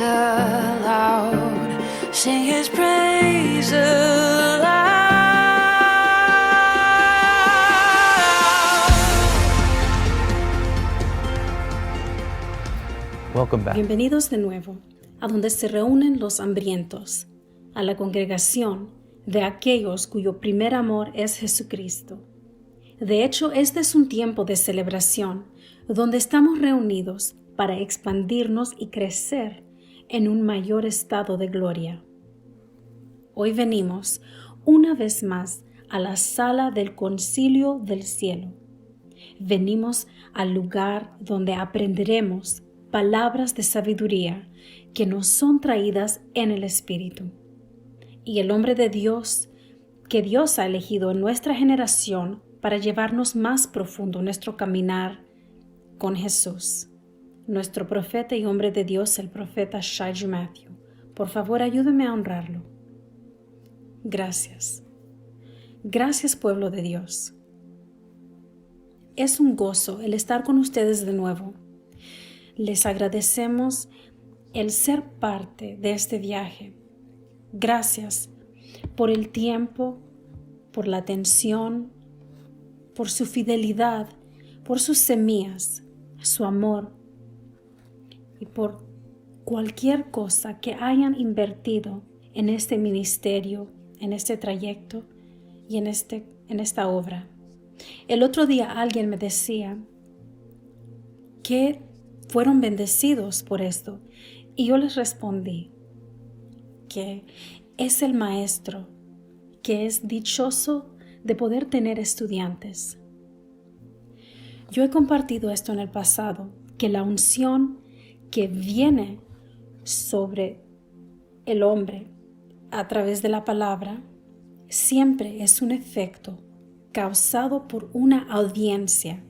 aloud, sing his praise aloud. Welcome back. Bienvenidos de nuevo a donde se reúnen los hambrientos, a la congregación de aquellos cuyo primer amor es Jesucristo. De hecho, este es un tiempo de celebración donde estamos reunidos para expandirnos y crecer en un mayor estado de gloria. Hoy venimos una vez más a la sala del concilio del cielo. Venimos al lugar donde aprenderemos palabras de sabiduría que nos son traídas en el Espíritu. Y el hombre de Dios que Dios ha elegido en nuestra generación para llevarnos más profundo en nuestro caminar con Jesús. Nuestro profeta y hombre de Dios, el profeta Shai Matthew. Por favor, ayúdame a honrarlo. Gracias. Gracias, pueblo de Dios. Es un gozo el estar con ustedes de nuevo. Les agradecemos el ser parte de este viaje. Gracias por el tiempo, por la atención, por su fidelidad, por sus semillas, su amor y por cualquier cosa que hayan invertido en este ministerio, en este trayecto y en esta obra. El otro día alguien me decía que fueron bendecidos por esto y yo les respondí que es el maestro que es dichoso de poder tener estudiantes. Yo he compartido esto en el pasado, que la unción que viene sobre el hombre a través de la palabra siempre es un efecto causado por una audiencia,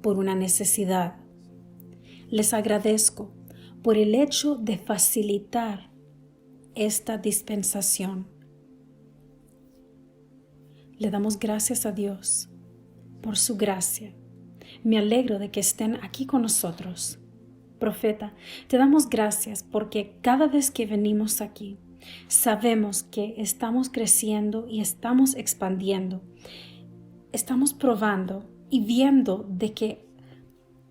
por una necesidad. Les agradezco por el hecho de facilitar esta dispensación. Le damos gracias a Dios por su gracia. Me alegro de que estén aquí con nosotros. Profeta, te damos gracias porque cada vez que venimos aquí, sabemos que estamos creciendo y estamos expandiendo. Estamos probando y viendo de que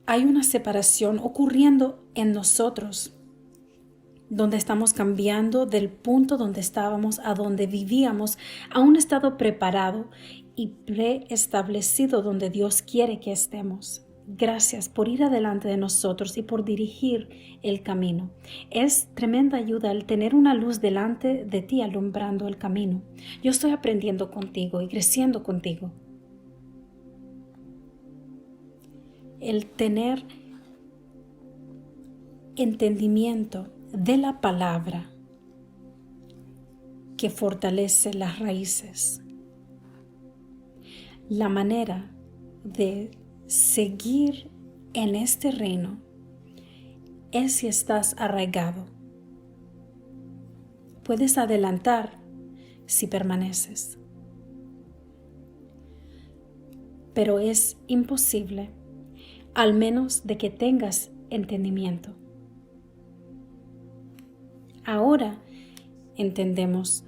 hay una separación ocurriendo en nosotros, donde estamos cambiando del punto donde estábamos a donde vivíamos a un estado preparado y preestablecido donde Dios quiere que estemos. Gracias por ir adelante de nosotros y por dirigir el camino. Es tremenda ayuda el tener una luz delante de ti alumbrando el camino. Yo estoy aprendiendo contigo y creciendo contigo. El tener entendimiento de la palabra que fortalece las raíces. La manera de seguir en este reino es si estás arraigado. Puedes adelantar si permaneces, pero es imposible al menos de que tengas entendimiento. Ahora entendemos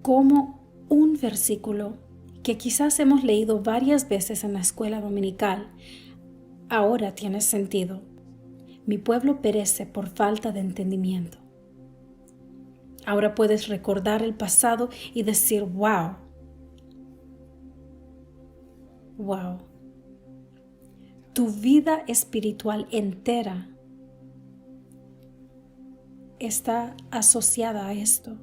cómo un versículo que quizás hemos leído varias veces en la escuela dominical ahora tiene sentido. Mi pueblo perece por falta de entendimiento. Ahora puedes recordar el pasado y decir, wow. Tu vida espiritual entera está asociada a esto.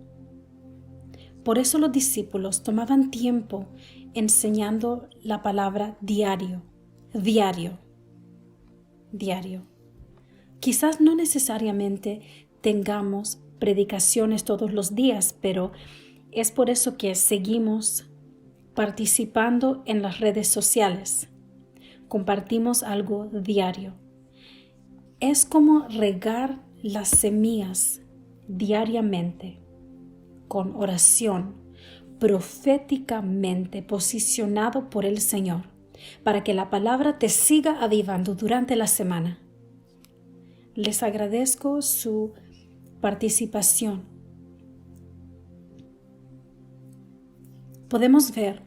Por eso los discípulos tomaban tiempo enseñando la palabra diario. Quizás no necesariamente tengamos predicaciones todos los días, pero es por eso que seguimos participando en las redes sociales. Compartimos algo diario. Es como regar las semillas diariamente con oración, proféticamente posicionado por el Señor, para que la palabra te siga avivando durante la semana. Les agradezco su participación. Podemos ver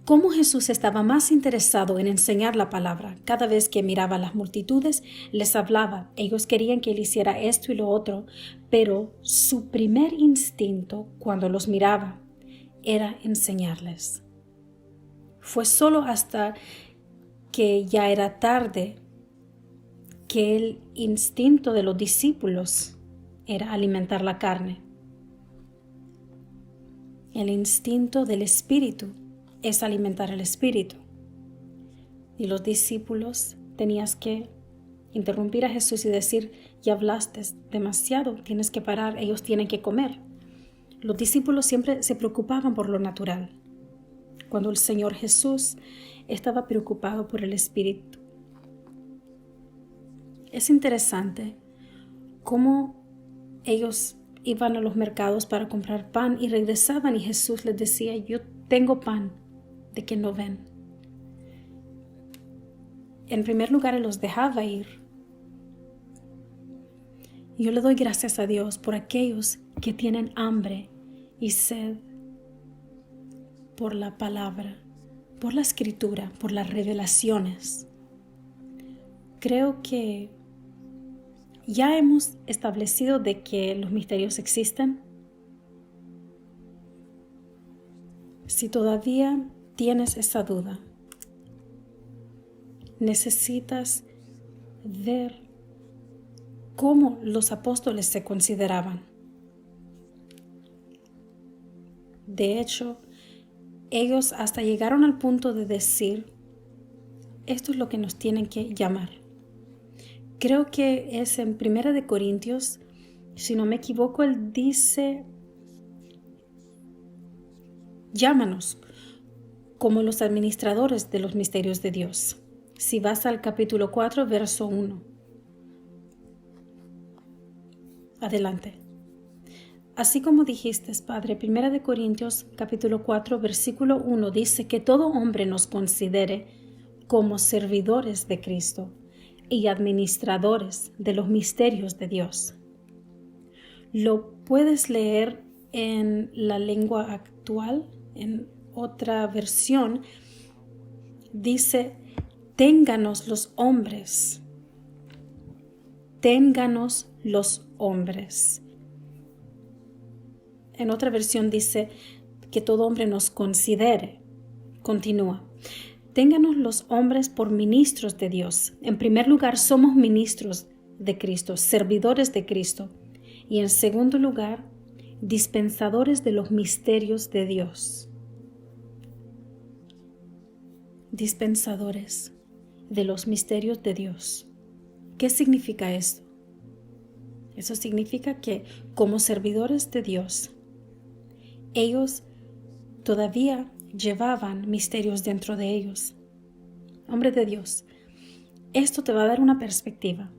cómo Jesús estaba más interesado en enseñar la palabra. Cada vez que miraba a las multitudes, les hablaba. Ellos querían que él hiciera esto y lo otro, pero su primer instinto cuando los miraba era enseñarles. Fue solo hasta que ya era tarde que el instinto de los discípulos era alimentar la carne. El instinto del espíritu es alimentar el espíritu. Y los discípulos tenías que interrumpir a Jesús y decir, ya hablaste demasiado, tienes que parar, ellos tienen que comer. Los discípulos siempre se preocupaban por lo natural, cuando el Señor Jesús estaba preocupado por el espíritu. Es interesante cómo ellos iban a los mercados para comprar pan y regresaban y Jesús les decía, yo tengo pan de que no ven. En primer lugar, Él los dejaba ir. Yo le doy gracias a Dios por aquellos que tienen hambre y sed por la palabra, por la escritura, por las revelaciones. Creo que ya hemos establecido de que los misterios existen. Si todavía tienes esa duda, necesitas ver cómo los apóstoles se consideraban. De hecho, ellos hasta llegaron al punto de decir, esto es lo que nos tienen que llamar. Creo que es en 1 Corintios, si no me equivoco, él dice, llámanos como los administradores de los misterios de Dios. Si vas al capítulo 4, verso 1. Adelante. Así como dijiste, Padre, 1 Corintios capítulo 4, versículo 1 dice que todo hombre nos considere como servidores de Cristo y administradores de los misterios de Dios. Lo puedes leer en la lengua actual, en otra versión, dice, ténganos los hombres. Ténganos los hombres. En otra versión dice que todo hombre nos considere. Continúa. Ténganos los hombres por ministros de Dios. En primer lugar, somos ministros de Cristo, servidores de Cristo. Y en segundo lugar, dispensadores de los misterios de Dios. Dispensadores de los misterios de Dios. ¿Qué significa esto? Eso significa que como servidores de Dios, ellos todavía llevaban misterios dentro de ellos. Hombre de Dios, esto te va a dar una perspectiva.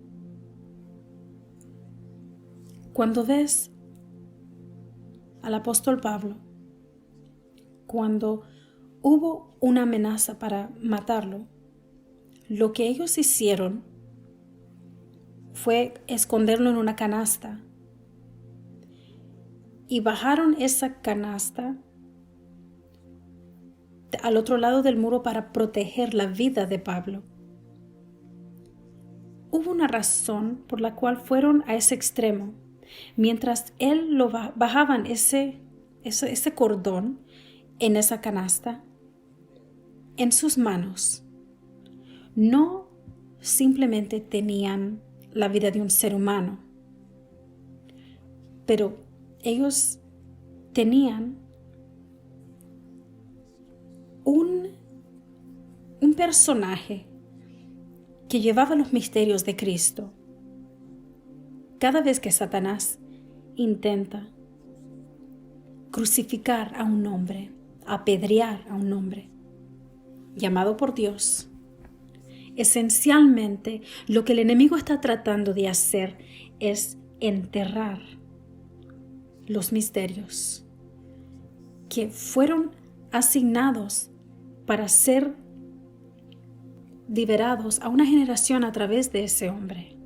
Cuando ves al apóstol Pablo, cuando hubo una amenaza para matarlo, lo que ellos hicieron fue esconderlo en una canasta y bajaron esa canasta al otro lado del muro para proteger la vida de Pablo. Hubo una razón por la cual fueron a ese extremo. Mientras él lo bajaban ese cordón en esa canasta, en sus manos, no simplemente tenían la vida de un ser humano, pero ellos tenían un personaje que llevaba los misterios de Cristo. Cada vez que Satanás intenta crucificar a un hombre, apedrear a un hombre llamado por Dios, esencialmente lo que el enemigo está tratando de hacer es enterrar los misterios que fueron asignados para ser liberados a una generación a través de ese hombre.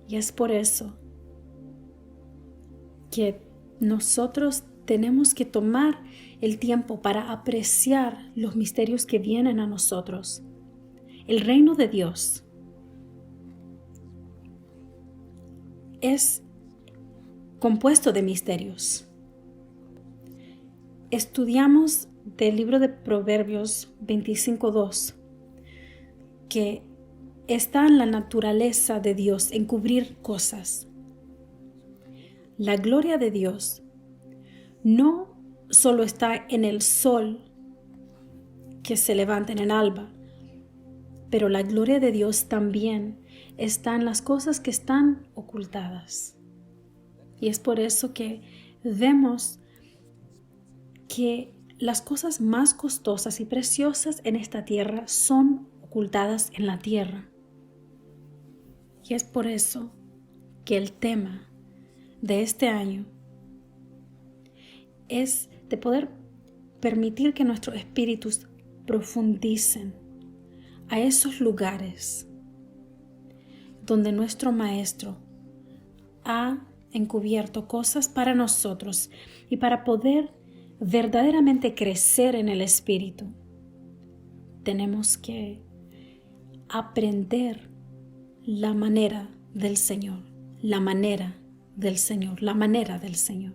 Y es por eso que nosotros tenemos que tomar el tiempo para apreciar los misterios que vienen a nosotros. El reino de Dios es compuesto de misterios. Estudiamos del libro de Proverbios 25:2, que está en la naturaleza de Dios en cubrir cosas. La gloria de Dios no solo está en el sol que se levanta en el alba, pero la gloria de Dios también está en las cosas que están ocultadas. Y es por eso que vemos que las cosas más costosas y preciosas en esta tierra son ocultadas en la tierra. Y es por eso que el tema de este año es de poder permitir que nuestros espíritus profundicen a esos lugares donde nuestro Maestro ha encubierto cosas para nosotros y para poder verdaderamente crecer en el Espíritu. Tenemos que aprender la manera del Señor, la manera del Señor, la manera del Señor.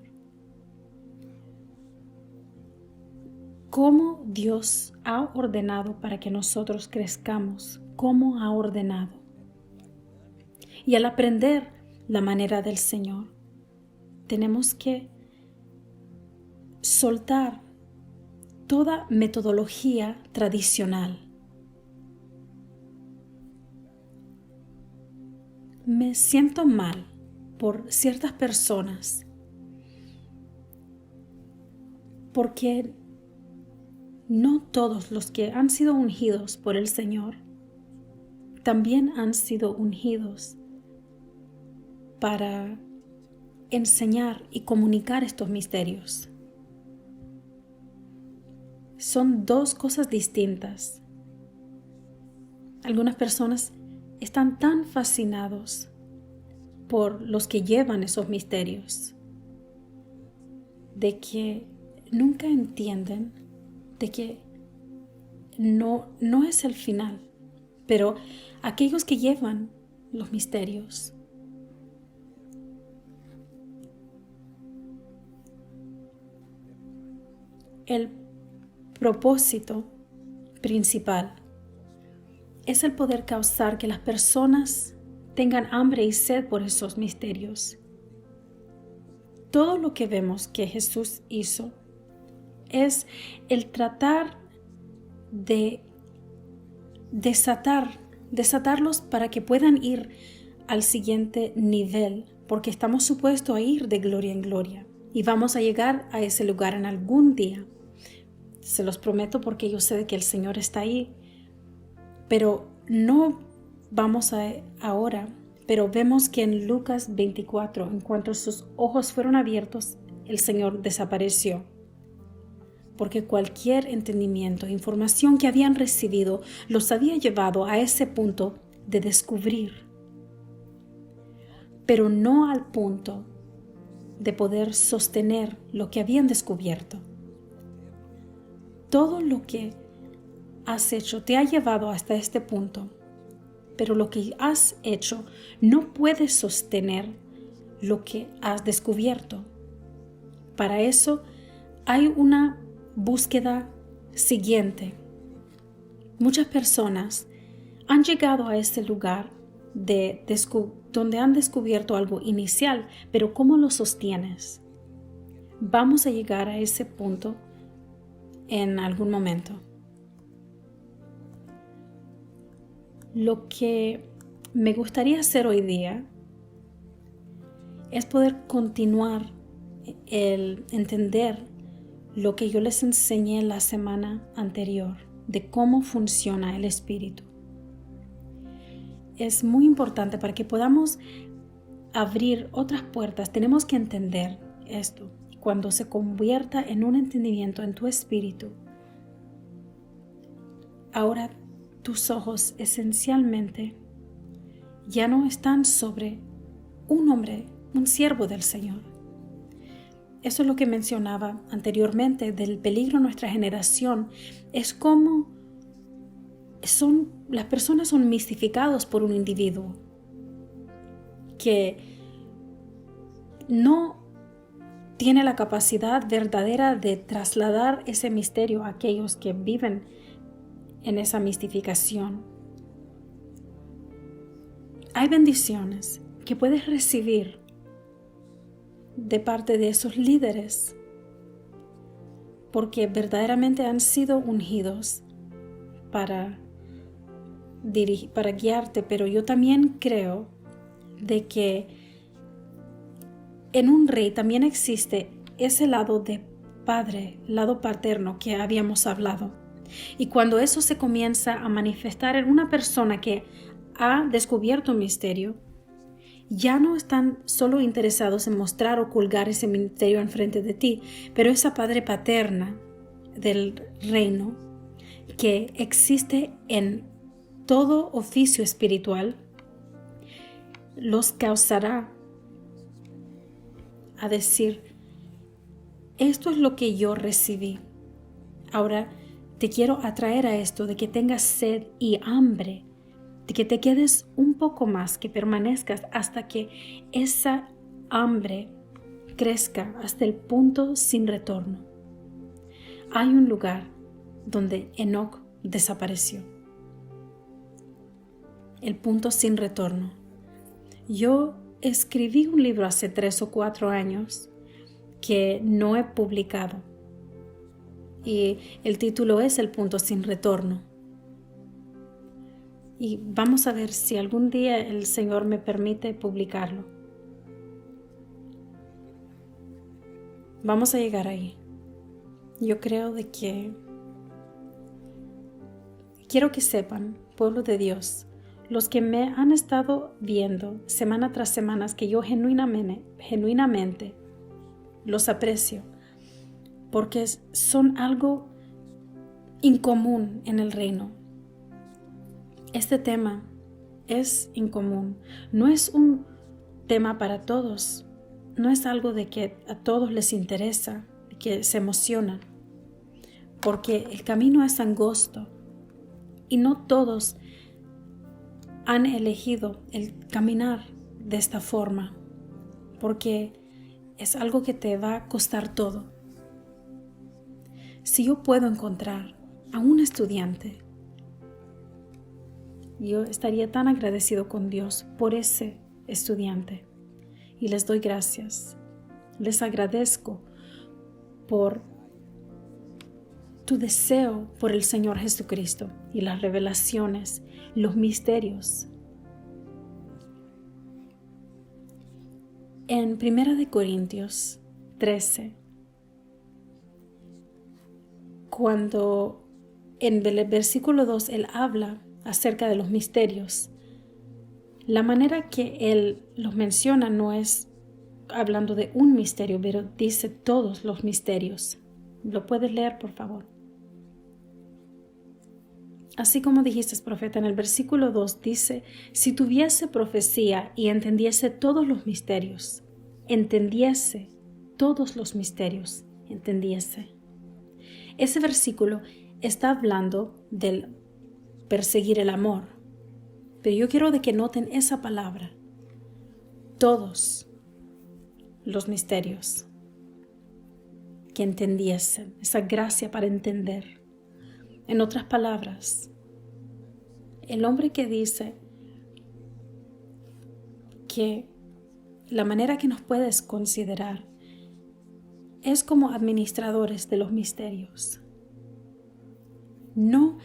¿Cómo Dios ha ordenado para que nosotros crezcamos? ¿Cómo ha ordenado? Y al aprender la manera del Señor, tenemos que soltar toda metodología tradicional. Me siento mal por ciertas personas porque no todos los que han sido ungidos por el Señor también han sido ungidos para enseñar y comunicar estos misterios. Son dos cosas distintas. Algunas personas están tan fascinados por los que llevan esos misterios de que nunca entienden de que no es el final, pero aquellos que llevan los misterios el propósito principal es el poder causar que las personas tengan hambre y sed por esos misterios. Todo lo que vemos que Jesús hizo es el tratar de desatarlos para que puedan ir al siguiente nivel, porque estamos supuestos a ir de gloria en gloria y vamos a llegar a ese lugar en algún día. Se los prometo porque yo sé que el Señor está ahí, pero no vamos ahora. Pero vemos que en Lucas 24, en cuanto sus ojos fueron abiertos, el Señor desapareció. Porque cualquier entendimiento, información que habían recibido, los había llevado a ese punto de descubrir, pero no al punto de poder sostener lo que habían descubierto. Todo lo que has hecho te ha llevado hasta este punto, pero lo que has hecho no puede sostener lo que has descubierto. Para eso hay una búsqueda siguiente. Muchas personas han llegado a este lugar donde han descubierto algo inicial, pero ¿cómo lo sostienes? Vamos a llegar a ese punto en algún momento. Lo que me gustaría hacer hoy día es poder continuar el entender lo que yo les enseñé la semana anterior de cómo funciona el espíritu. Es muy importante para que podamos abrir otras puertas. Tenemos que entender esto. Cuando se convierta en un entendimiento en tu espíritu, ahora tus ojos esencialmente ya no están sobre un hombre, un siervo del Señor. Eso es lo que mencionaba anteriormente del peligro de nuestra generación. Es como las personas son mistificadas por un individuo que no tiene la capacidad verdadera de trasladar ese misterio a aquellos que viven en esa mistificación. Hay bendiciones que puedes recibir de parte de esos líderes porque verdaderamente han sido ungidos para guiarte, pero yo también creo de que en un rey también existe ese lado de padre, lado paterno que habíamos hablado. Y cuando eso se comienza a manifestar en una persona que ha descubierto un misterio, ya no están solo interesados en mostrar o colgar ese misterio enfrente de ti, pero esa padre paterna del reino que existe en todo oficio espiritual los causará a decir: esto es lo que yo recibí. Ahora te quiero atraer a esto de que tengas sed y hambre, de que te quedes un poco más, que permanezcas hasta que esa hambre crezca hasta el punto sin retorno. Hay un lugar donde Enoc desapareció. El punto sin retorno. Yo escribí un libro hace 3 o 4 años que no he publicado y el título es El punto sin retorno. Y vamos a ver si algún día el Señor me permite publicarlo. Vamos a llegar ahí. Yo creo de que quiero que sepan, pueblo de Dios, los que me han estado viendo semana tras semana, que yo genuinamente los aprecio, porque son algo incomún en el reino. Este tema es incomún, no es un tema para todos, no es algo de que a todos les interesa, que se emocionan, porque el camino es angosto y no todos han elegido el caminar de esta forma, porque es algo que te va a costar todo. Si yo puedo encontrar a un estudiante, yo estaría tan agradecido con Dios por ese estudiante y les doy gracias. Les agradezco por tu deseo por el Señor Jesucristo y las revelaciones, los misterios. En 1 Corintios 13, cuando en el versículo 2 él habla acerca de los misterios, la manera que él los menciona no es hablando de un misterio, pero dice todos los misterios. ¿Lo puedes leer, por favor? Así como dijiste, profeta, en el versículo 2 dice: si tuviese profecía y entendiese todos los misterios, entendiese. Ese versículo está hablando del perseguir el amor, pero yo quiero de que noten esa palabra, todos los misterios, que entendiesen, esa gracia para entender. En otras palabras, el hombre que dice que la manera que nos puedes considerar es como administradores de los misterios. No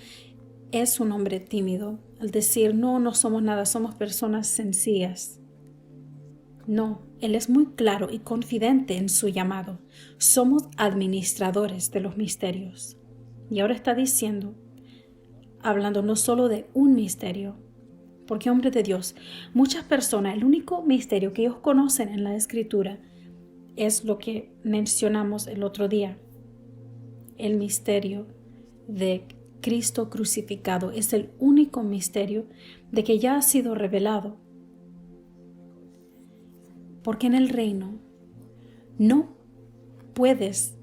es un hombre tímido al decir no somos nada, somos personas sencillas. No, él es muy claro y confidente en su llamado. Somos administradores de los misterios. Y ahora está diciendo, hablando no solo de un misterio, porque hombre de Dios, muchas personas, el único misterio que ellos conocen en la Escritura es lo que mencionamos el otro día. El misterio de Cristo crucificado es el único misterio de que ya ha sido revelado. Porque en el reino no puedes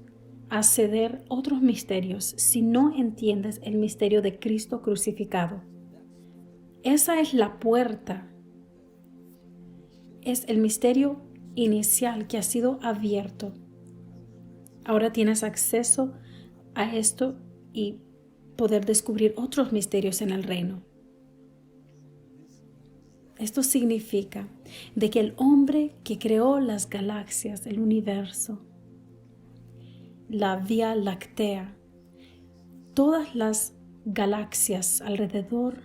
acceder a otros misterios si no entiendes el misterio de Cristo crucificado. Esa es la puerta. Es el misterio inicial que ha sido abierto. Ahora tienes acceso a esto y poder descubrir otros misterios en el reino. Esto significa de que el hombre que creó las galaxias, el universo, la Vía Láctea, todas las galaxias alrededor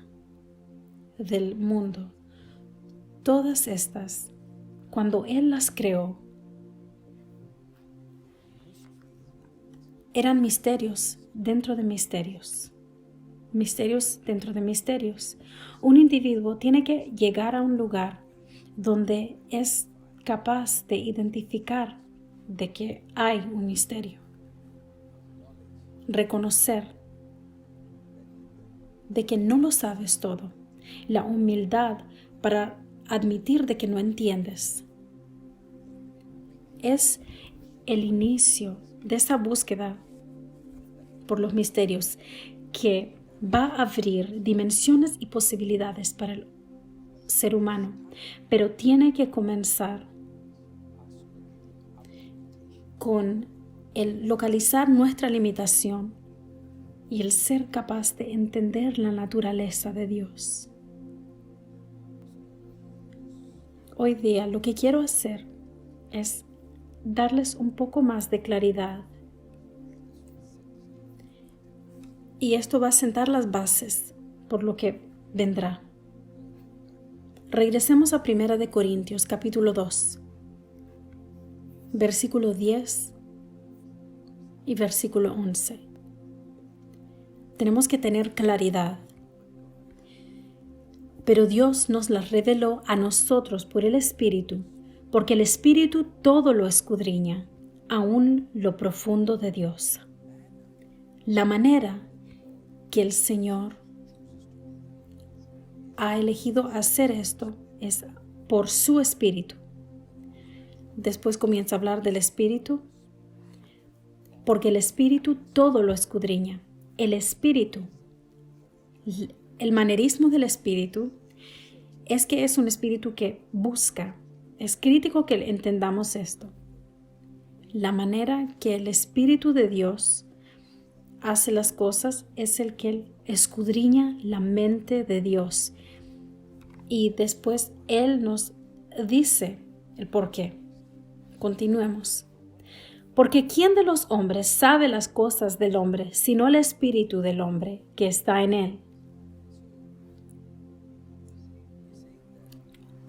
del mundo, todas estas, cuando Él las creó, eran misterios dentro de misterios. Misterios dentro de misterios. Un individuo tiene que llegar a un lugar donde es capaz de identificar de que hay un misterio. Reconocer de que no lo sabes todo. La humildad para admitir de que no entiendes. Es el inicio de esa búsqueda por los misterios que va a abrir dimensiones y posibilidades para el ser humano, pero tiene que comenzar con el localizar nuestra limitación y el ser capaz de entender la naturaleza de Dios. Hoy día lo que quiero hacer es darles un poco más de claridad. Y esto va a sentar las bases por lo que vendrá. Regresemos a 1 de Corintios, capítulo 2, versículo 10 y versículo 11. Tenemos que tener claridad. Pero Dios nos las reveló a nosotros por el Espíritu, porque el Espíritu todo lo escudriña, aún lo profundo de Dios. La manera que el Señor ha elegido hacer esto es por su Espíritu. Después comienza a hablar del Espíritu, porque el Espíritu todo lo escudriña. El Espíritu, el manerismo del Espíritu es que es un Espíritu que busca. Es crítico que entendamos esto. La manera que el Espíritu de Dios hace las cosas es el que escudriña la mente de Dios. Y después Él nos dice el por qué. Continuemos. Porque ¿quién de los hombres sabe las cosas del hombre, sino el Espíritu del hombre que está en él?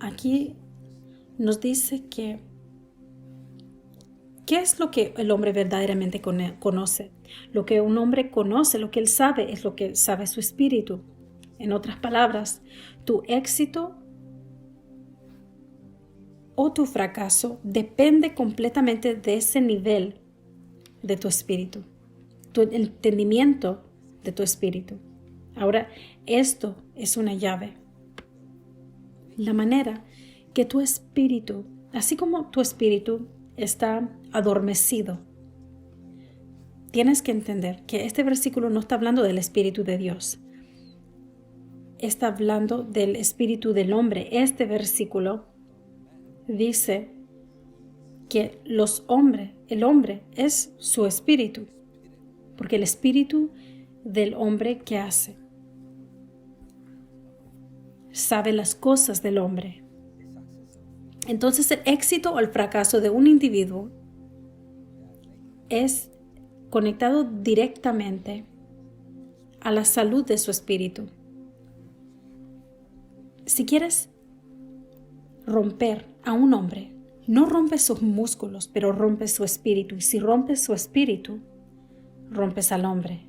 Aquí nos dice que ¿qué es lo que el hombre verdaderamente conoce? Lo que un hombre conoce, lo que él sabe, es lo que sabe su espíritu. En otras palabras, tu éxito o tu fracaso depende completamente de ese nivel de tu espíritu, tu entendimiento de tu espíritu. Ahora, esto es una llave. La manera que tu espíritu, así como tu espíritu está adormecido, tienes que entender que este versículo no está hablando del Espíritu de Dios. Está hablando del espíritu del hombre. Este versículo dice que el hombre es su espíritu, porque el espíritu del hombre, ¿qué hace? Sabe las cosas del hombre. Entonces el éxito o el fracaso de un individuo es conectado directamente a la salud de su espíritu. Si quieres romper a un hombre, no rompes sus músculos, pero rompes su espíritu. Y si rompes su espíritu, rompes al hombre.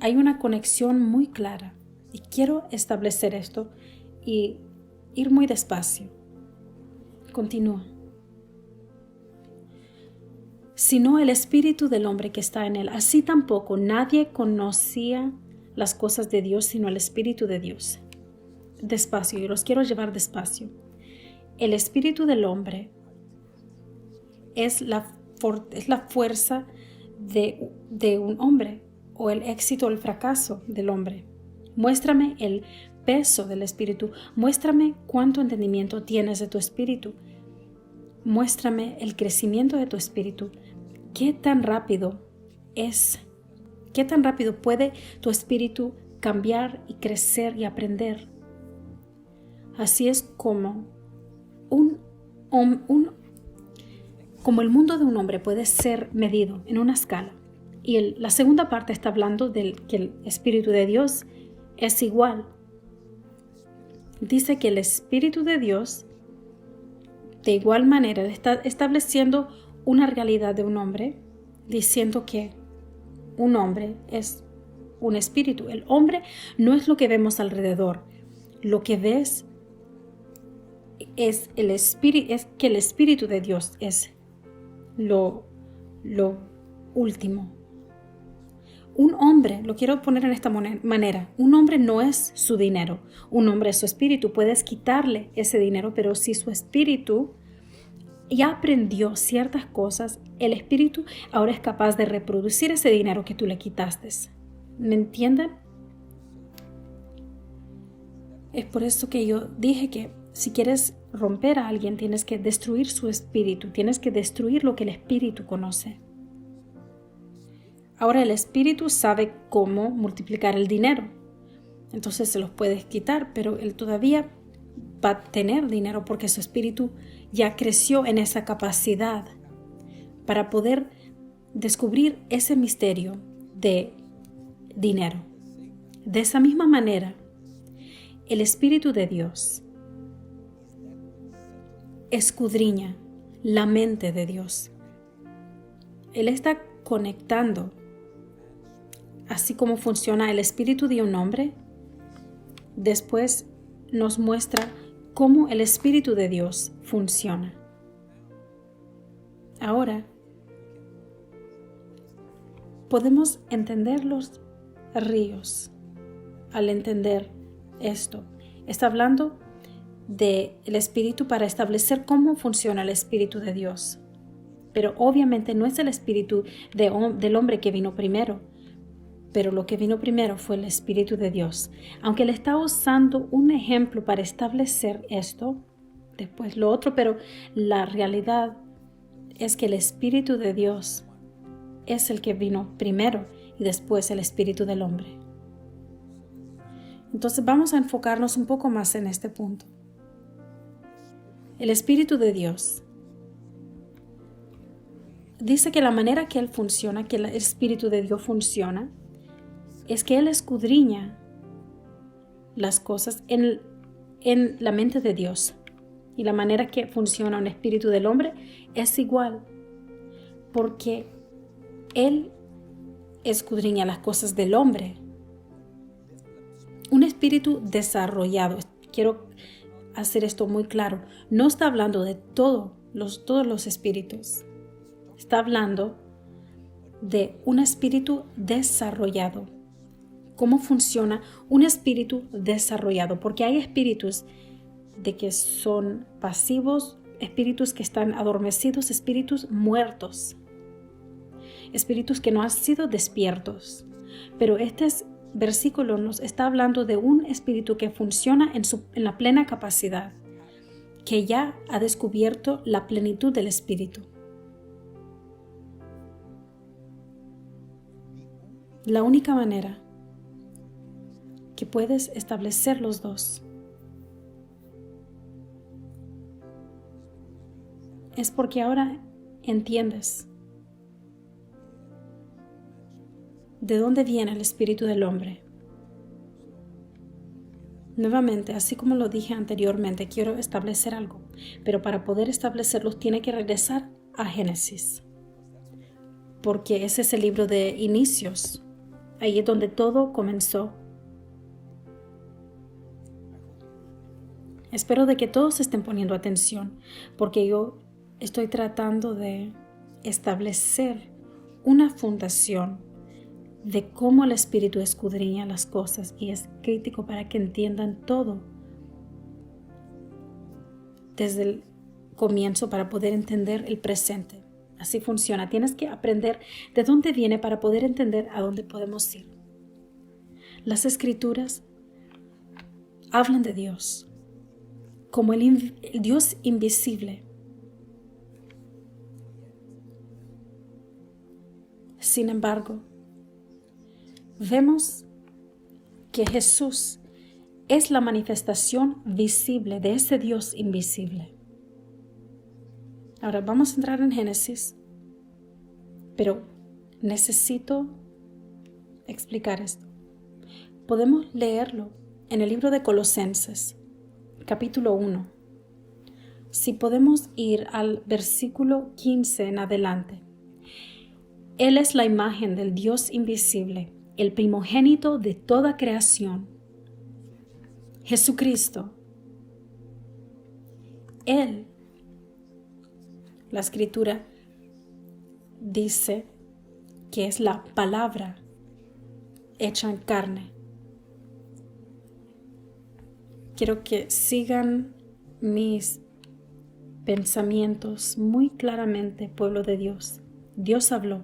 Hay una conexión muy clara y quiero establecer esto y ir muy despacio. Continúa. Sino el espíritu del hombre que está en él. Así tampoco nadie conocía las cosas de Dios sino el Espíritu de Dios. Despacio, yo los quiero llevar despacio. el espíritu del hombre es la fuerza de un hombre, o el éxito o el fracaso del hombre. Muéstrame el peso del espíritu. Muéstrame cuánto entendimiento tienes de tu espíritu. Muéstrame el crecimiento de tu espíritu. ¿Qué tan rápido puede tu espíritu cambiar y crecer y aprender? Así es como como el mundo de un hombre puede ser medido en una escala. Y la segunda parte está hablando de que el Espíritu de Dios es igual. Dice que el Espíritu de Dios, de igual manera, está estableciendo una realidad de un hombre, diciendo que un hombre es un espíritu. El hombre no es lo que vemos alrededor. Lo que ves es que el Espíritu de Dios es lo último. Un hombre, lo quiero poner en esta manera, un hombre no es su dinero, un hombre es su espíritu. Puedes quitarle ese dinero, pero si su espíritu ya aprendió ciertas cosas, el espíritu ahora es capaz de reproducir ese dinero que tú le quitaste. ¿Me entienden? Es por eso que yo dije que si quieres romper a alguien, tienes que destruir su espíritu, tienes que destruir lo que el espíritu conoce. Ahora el espíritu sabe cómo multiplicar el dinero, entonces se los puedes quitar, pero él todavía va a tener dinero porque su espíritu ya creció en esa capacidad para poder descubrir ese misterio de dinero. De esa misma manera, el Espíritu de Dios escudriña la mente de Dios. Él está conectando, así como funciona el espíritu de un hombre. Después nos muestra cómo el Espíritu de Dios funciona. Ahora, podemos entender los ríos al entender esto. Está hablando del Espíritu para establecer cómo funciona el Espíritu de Dios. Pero obviamente no es el Espíritu del hombre que vino primero, pero lo que vino primero fue el Espíritu de Dios. Aunque él está usando un ejemplo para establecer esto, después lo otro, pero la realidad es que el Espíritu de Dios es el que vino primero y después el Espíritu del hombre. Entonces vamos a enfocarnos un poco más en este punto. El Espíritu de Dios dice que la manera que Él funciona, que el Espíritu de Dios funciona, es que Él escudriña las cosas en la mente de Dios. Y la manera que funciona un espíritu del hombre es igual, porque Él escudriña las cosas del hombre. Un espíritu desarrollado, quiero hacer esto muy claro, no está hablando de todos los espíritus. Está hablando de un espíritu desarrollado. ¿Cómo funciona un espíritu desarrollado? Porque hay espíritus de que son pasivos, espíritus que están adormecidos, espíritus muertos, espíritus que no han sido despiertos. Pero este versículo nos está hablando de un espíritu que funciona en la plena capacidad, que ya ha descubierto la plenitud del espíritu. La única manera que puedes establecer los dos es porque ahora entiendes de dónde viene el espíritu del hombre. Nuevamente, así como lo dije anteriormente, quiero establecer algo, pero para poder establecerlo tiene que regresar a Génesis, porque ese es el libro de inicios. Ahí es donde todo comenzó. Espero de que todos estén poniendo atención, porque yo estoy tratando de establecer una fundación de cómo el Espíritu escudriña las cosas y es crítico para que entiendan todo desde el comienzo para poder entender el presente. Así funciona. Tienes que aprender de dónde viene para poder entender a dónde podemos ir. Las Escrituras hablan de Dios como el Dios invisible. Sin embargo, vemos que Jesús es la manifestación visible de ese Dios invisible. Ahora vamos a entrar en Génesis, pero necesito explicar esto. Podemos leerlo en el libro de Colosenses, capítulo 1. Si podemos ir al versículo 15 en adelante. Él es la imagen del Dios invisible, el primogénito de toda creación. Jesucristo. Él, la Escritura dice que es la palabra hecha en carne. Quiero que sigan mis pensamientos muy claramente, pueblo de Dios. Dios habló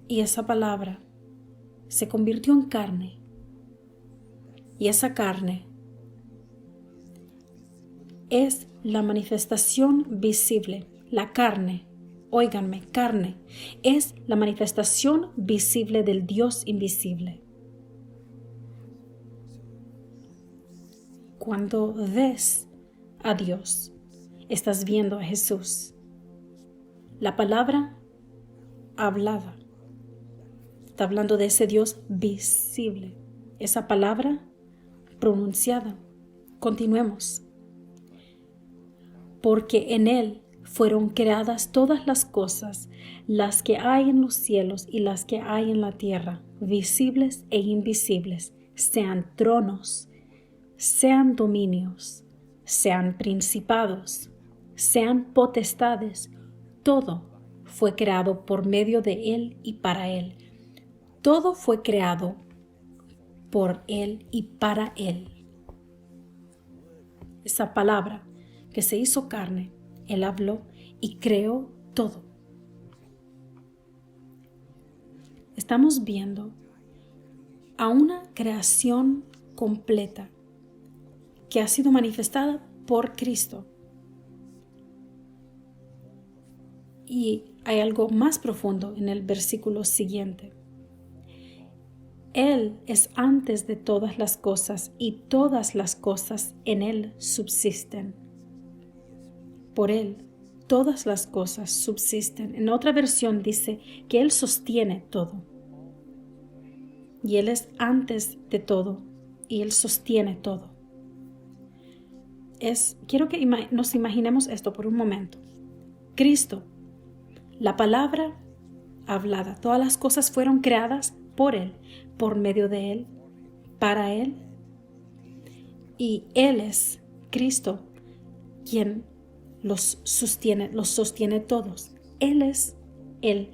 y esa palabra se convirtió en carne. Y esa carne es la manifestación visible. La carne, óiganme, carne, es la manifestación visible del Dios invisible. Cuando ves a Dios, estás viendo a Jesús. La palabra hablada está hablando de ese Dios visible. Esa palabra pronunciada. Continuemos. Porque en Él fueron creadas todas las cosas, las que hay en los cielos y las que hay en la tierra, visibles e invisibles, sean tronos, sean dominios, sean principados, sean potestades. Todo fue creado por medio de Él y para Él. Todo fue creado por Él y para Él. Esa palabra que se hizo carne, Él habló y creó todo. Estamos viendo a una creación completa que ha sido manifestada por Cristo. Y hay algo más profundo en el versículo siguiente. Él es antes de todas las cosas y todas las cosas en Él subsisten. Por Él todas las cosas subsisten. En otra versión dice que Él sostiene todo. Y Él es antes de todo y Él sostiene todo. Quiero que nos imaginemos esto por un momento. Cristo, la palabra hablada, todas las cosas fueron creadas por Él, por medio de Él, para Él. Y Él es Cristo quien los sostiene todos. Él es el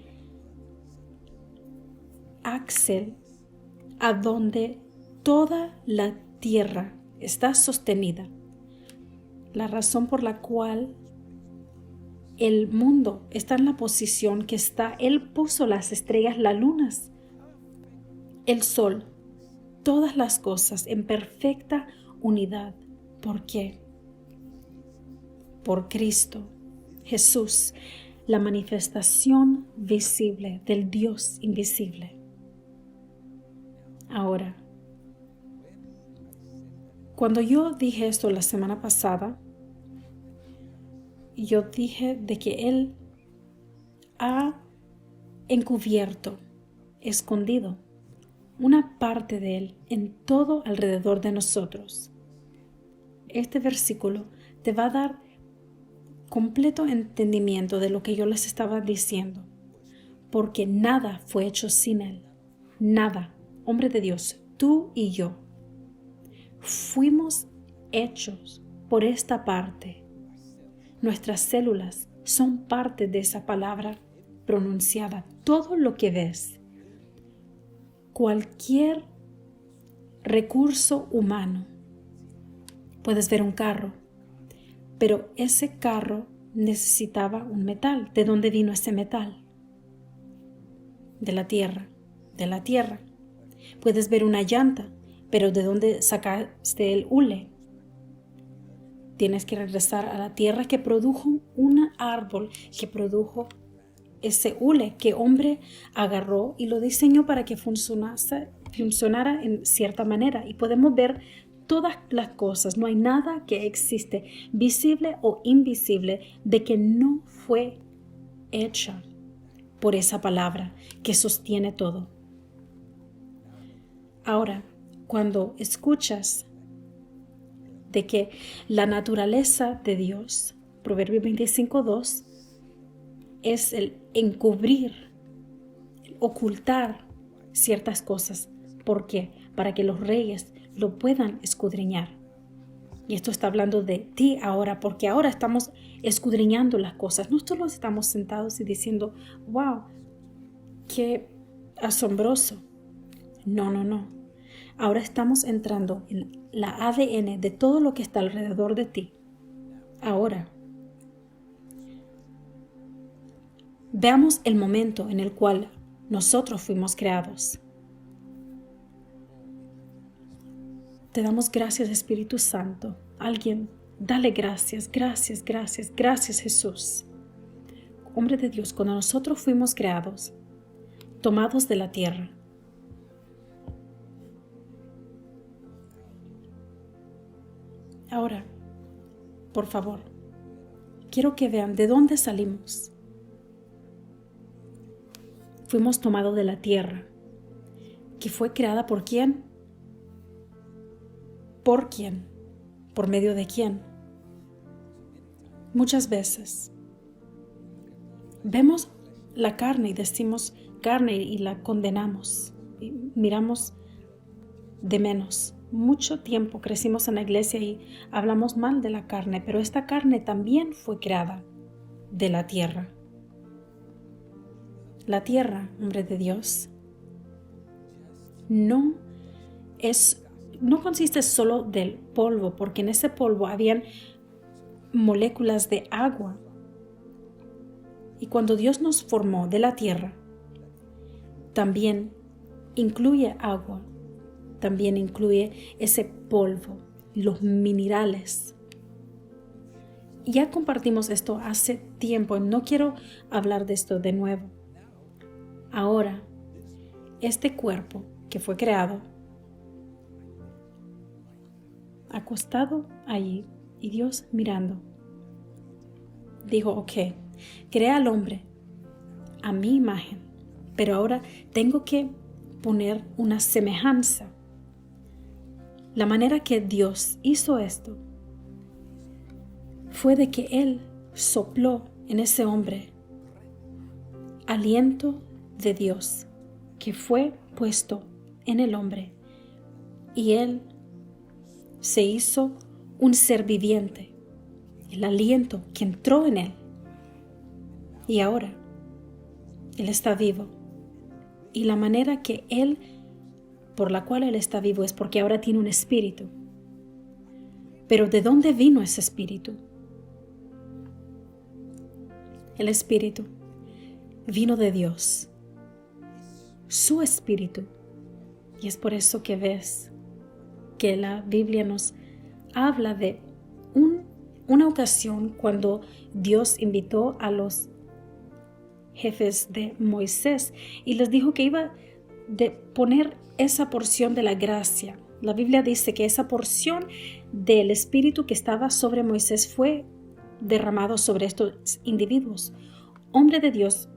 axel a donde toda la tierra está sostenida. La razón por la cual el mundo está en la posición que está, Él puso las estrellas, las lunas, el sol, todas las cosas en perfecta unidad. ¿Por qué? Por Cristo, Jesús, la manifestación visible del Dios invisible. Ahora, cuando yo dije esto la semana pasada, yo dije de que Él ha encubierto, escondido una parte de Él en todo alrededor de nosotros. Este versículo te va a dar completo entendimiento de lo que yo les estaba diciendo, porque nada fue hecho sin Él. Nada, hombre de Dios, tú y yo, fuimos hechos por esta parte. Nuestras células son parte de esa palabra pronunciada. Todo lo que ves, cualquier recurso humano, puedes ver un carro, Pero ese carro necesitaba un metal. ¿De dónde vino ese metal? De la tierra, de la tierra. Puedes ver una llanta, pero ¿de dónde sacaste el hule? Tienes que regresar a la tierra que produjo un árbol, que produjo ese hule que hombre agarró y lo diseñó para que funcionara en cierta manera. Y podemos ver todas las cosas. No hay nada que existe, visible o invisible, de que no fue hecha por esa palabra que sostiene todo. Ahora, cuando escuchas de que la naturaleza de Dios, Proverbios 25:2, es el encubrir, el ocultar ciertas cosas. ¿Por qué? Para que los reyes lo puedan escudriñar. Y esto está hablando de ti ahora, porque ahora estamos escudriñando las cosas. No solo estamos sentados y diciendo, wow, qué asombroso. No. Ahora estamos entrando en la ADN de todo lo que está alrededor de ti. Ahora, veamos el momento en el cual nosotros fuimos creados. Te damos gracias, Espíritu Santo. Alguien, dale gracias Jesús. Hombre de Dios, cuando nosotros fuimos creados, tomados de la tierra, ahora, por favor, quiero que vean de dónde salimos. Fuimos tomados de la tierra, que fue creada ¿por quién? ¿Por quién? ¿Por medio de quién? Muchas veces vemos la carne y decimos carne y la condenamos. Y miramos de menos. Mucho tiempo crecimos en la iglesia y hablamos mal de la carne, pero esta carne también fue creada de la tierra. La tierra, hombre de Dios, no consiste solo del polvo, porque en ese polvo habían moléculas de agua. Y cuando Dios nos formó de la tierra, también incluye agua, también incluye ese polvo, los minerales. Ya compartimos esto hace tiempo, no quiero hablar de esto de nuevo. Ahora, este cuerpo que fue creado, acostado allí, y Dios mirando, dijo, ok, crea al hombre a mi imagen, pero ahora tengo que poner una semejanza. La manera que Dios hizo esto fue de que Él sopló en ese hombre aliento de Dios que fue puesto en el hombre, y Él se hizo un ser viviente, el aliento que entró en Él, y ahora Él está vivo. Y la manera que Él, por la cual Él está vivo, es porque ahora tiene un espíritu. Pero ¿de dónde vino ese espíritu? El espíritu vino de Dios, su espíritu. Y es por eso que ves que la Biblia nos habla de una ocasión cuando Dios invitó a los jefes de Moisés y les dijo que iba de poner esa porción de la gracia. La Biblia dice que esa porción del espíritu que estaba sobre Moisés fue derramado sobre estos individuos. Hombre de Dios,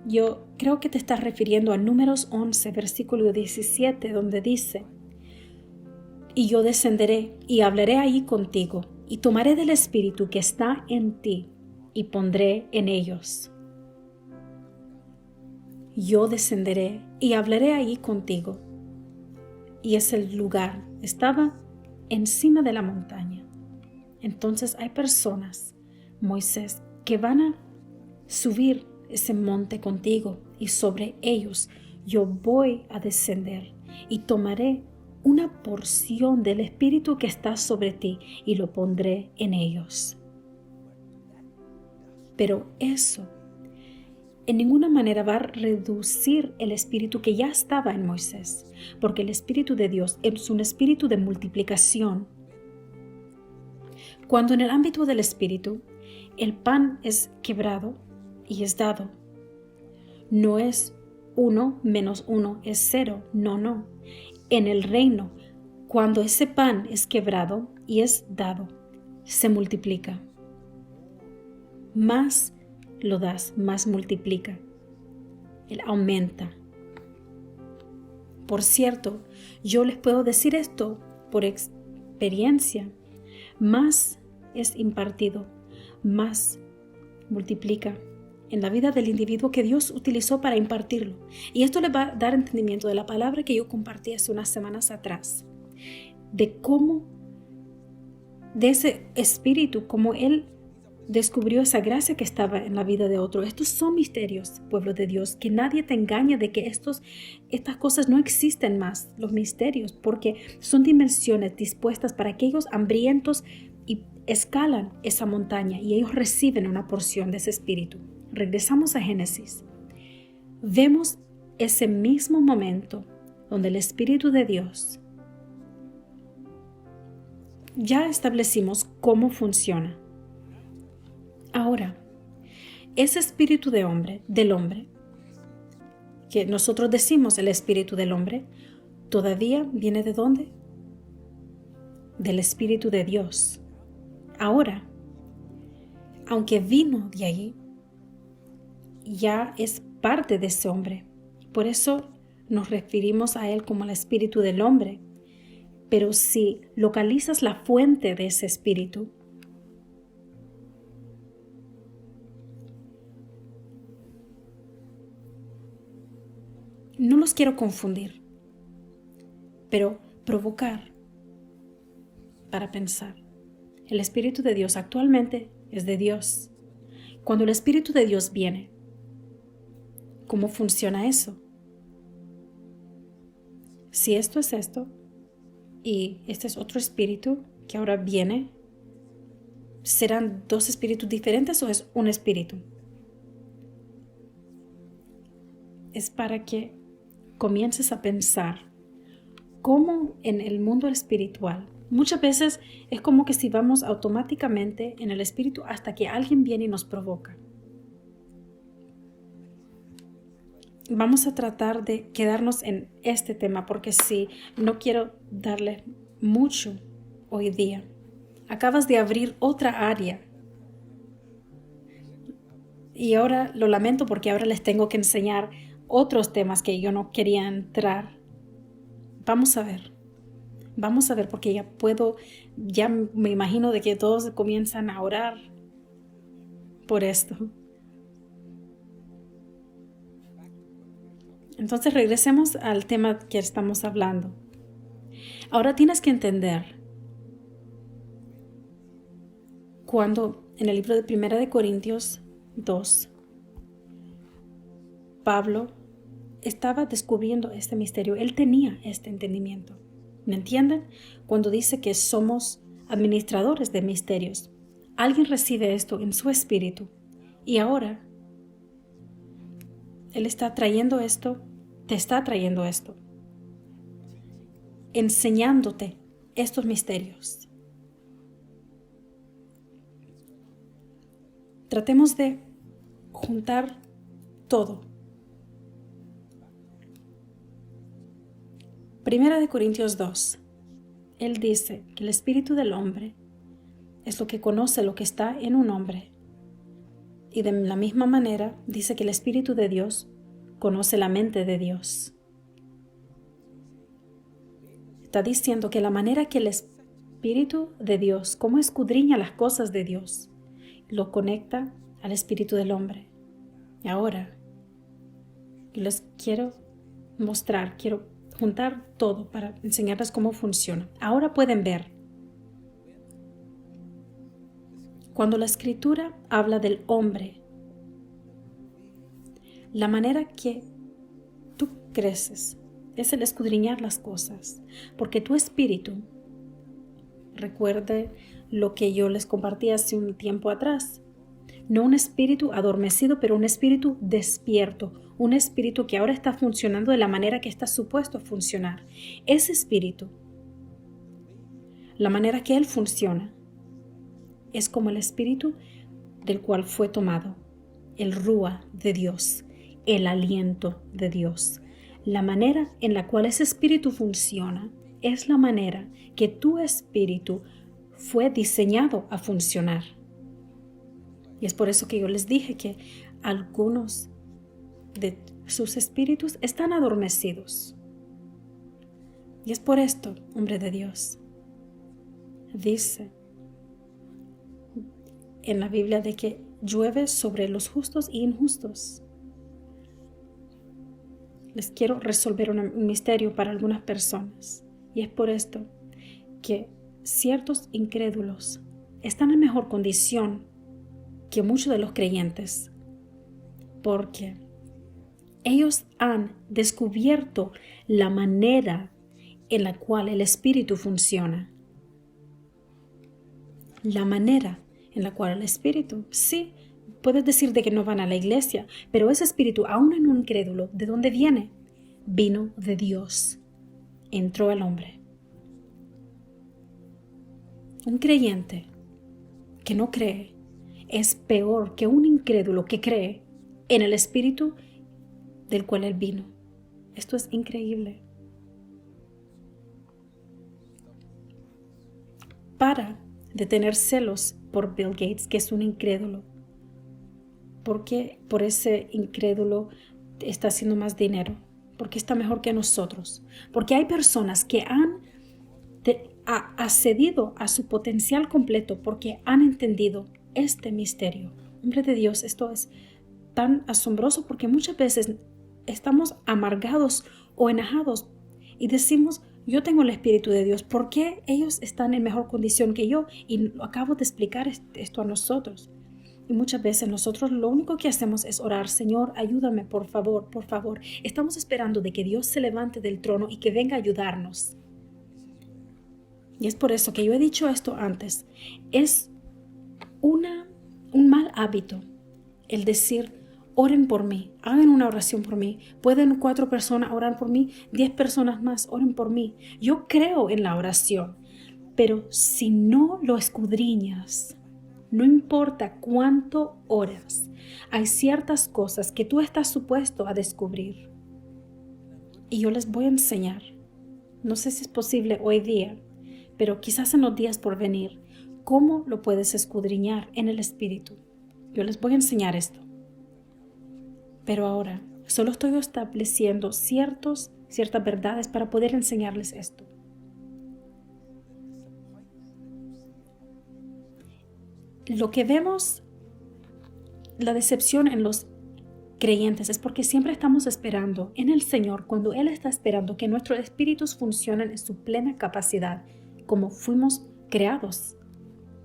yo creo que te estás refiriendo a Números 11, versículo 17, donde dice: y yo descenderé y hablaré ahí contigo, y tomaré del espíritu que está en ti y pondré en ellos. Yo descenderé y hablaré ahí contigo. Y ese lugar estaba encima de la montaña. Entonces hay personas, Moisés, que van a subir ese monte contigo, y sobre ellos yo voy a descender y tomaré una porción del espíritu que está sobre ti y lo pondré en ellos. Pero eso en ninguna manera va a reducir el espíritu que ya estaba en Moisés, porque el espíritu de Dios es un espíritu de multiplicación. Cuando en el ámbito del espíritu el pan es quebrado y es dado, no es 1 menos 1 es 0, no. En el reino, cuando ese pan es quebrado y es dado, se multiplica. Más lo das, más multiplica. Él aumenta. Por cierto, yo les puedo decir esto por experiencia. Más es impartido, más multiplica en la vida del individuo que Dios utilizó para impartirlo. Y esto le va a dar entendimiento de la palabra que yo compartí hace unas semanas atrás, de cómo, de ese espíritu, como Él descubrió esa gracia que estaba en la vida de otro. Estos son misterios, pueblo de Dios, que nadie te engañe de que estas cosas no existen más, los misterios, porque son dimensiones dispuestas para aquellos hambrientos y escalan esa montaña y ellos reciben una porción de ese espíritu. Regresamos a Génesis. Vemos ese mismo momento donde el Espíritu de Dios, ya establecimos cómo funciona. Ahora, ese espíritu del hombre, que nosotros decimos el espíritu del hombre, todavía viene ¿de dónde? Del Espíritu de Dios. Ahora, aunque vino de allí, ya es parte de ese hombre. Por eso nos referimos a él como el espíritu del hombre. Pero si localizas la fuente de ese espíritu, no los quiero confundir, pero provocar para pensar. El Espíritu de Dios actualmente es de Dios. Cuando el Espíritu de Dios viene, ¿cómo funciona eso? Si esto es esto y este es otro espíritu que ahora viene, ¿serán dos espíritus diferentes o es un espíritu? Es para que comiences a pensar cómo en el mundo espiritual, muchas veces es como que si vamos automáticamente en el espíritu hasta que alguien viene y nos provoca. Vamos a tratar de quedarnos en este tema porque si no quiero darle mucho hoy día. Acabas de abrir otra área. Y ahora lo lamento porque ahora les tengo que enseñar otros temas que yo no quería entrar. Vamos a ver porque ya me imagino de que todos comienzan a orar por esto. Entonces regresemos al tema que estamos hablando. Ahora tienes que entender cuando en el libro de 1 Corintios 2, Pablo estaba descubriendo este misterio. Él tenía este entendimiento. ¿Me entienden? Cuando dice que somos administradores de misterios. Alguien recibe esto en su espíritu y ahora Él está trayendo esto, te está trayendo esto, enseñándote estos misterios. Tratemos de juntar todo. 1 Corintios 2. Él dice que el espíritu del hombre es lo que conoce lo que está en un hombre. Y de la misma manera dice que el espíritu de Dios conoce la mente de Dios. Está diciendo que la manera que el espíritu de Dios, cómo escudriña las cosas de Dios, lo conecta al espíritu del hombre. Y ahora les quiero mostrar, quiero juntar todo para enseñarles cómo funciona. Ahora pueden ver. Cuando la escritura habla del hombre, la manera que tú creces es el escudriñar las cosas, porque tu espíritu, recuerde lo que yo les compartí hace un tiempo atrás, No un espíritu adormecido, pero un espíritu despierto, un espíritu que ahora está funcionando de la manera que está supuesto a funcionar. Ese espíritu, la manera que él funciona, es como el espíritu del cual fue tomado, el Rúa de Dios, el aliento de Dios. La manera en la cual ese espíritu funciona es la manera que tu espíritu fue diseñado a funcionar. Y es por eso que yo les dije que algunos de sus espíritus están adormecidos. Y es por esto, hombre de Dios, dice en la Biblia de que llueve sobre los justos e injustos. Les quiero resolver un misterio para algunas personas. Y es por esto que ciertos incrédulos están en mejor condición que muchos de los creyentes, porque ellos han descubierto la manera en la cual el espíritu funciona. La manera en la cual el espíritu, sí, puedes decir de que no van a la iglesia, pero ese espíritu, aún en un incrédulo, ¿de dónde viene? Vino de Dios, entró al hombre. Un creyente que no cree es peor que un incrédulo que cree en el espíritu del cual él vino. Esto es increíble. Para de tener celos por Bill Gates, que es un incrédulo. Porque por ese incrédulo está haciendo más dinero, porque está mejor que nosotros, porque hay personas que han accedido a su potencial completo porque han entendido este misterio. Hombre de Dios, esto es tan asombroso porque muchas veces estamos amargados o enojados y decimos, yo tengo el Espíritu de Dios, ¿por qué ellos están en mejor condición que yo? Y acabo de explicar esto a nosotros. Y muchas veces nosotros lo único que hacemos es orar, Señor, ayúdame, por favor, por favor. Estamos esperando de que Dios se levante del trono y que venga a ayudarnos. Y es por eso que yo he dicho esto antes. Es un mal hábito el decir, oren por mí, hagan una oración por mí. Pueden 4 personas orar por mí, 10 personas más oren por mí. Yo creo en la oración, pero si no lo escudriñas, no importa cuánto oras, hay ciertas cosas que tú estás supuesto a descubrir. Y yo les voy a enseñar. No sé si es posible hoy día, pero quizás en los días por venir, cómo lo puedes escudriñar en el Espíritu. Yo les voy a enseñar esto. Pero ahora, solo estoy estableciendo ciertas verdades para poder enseñarles esto. Lo que vemos, la decepción en los creyentes es porque siempre estamos esperando en el Señor, cuando Él está esperando que nuestros espíritus funcionen en su plena capacidad, como fuimos creados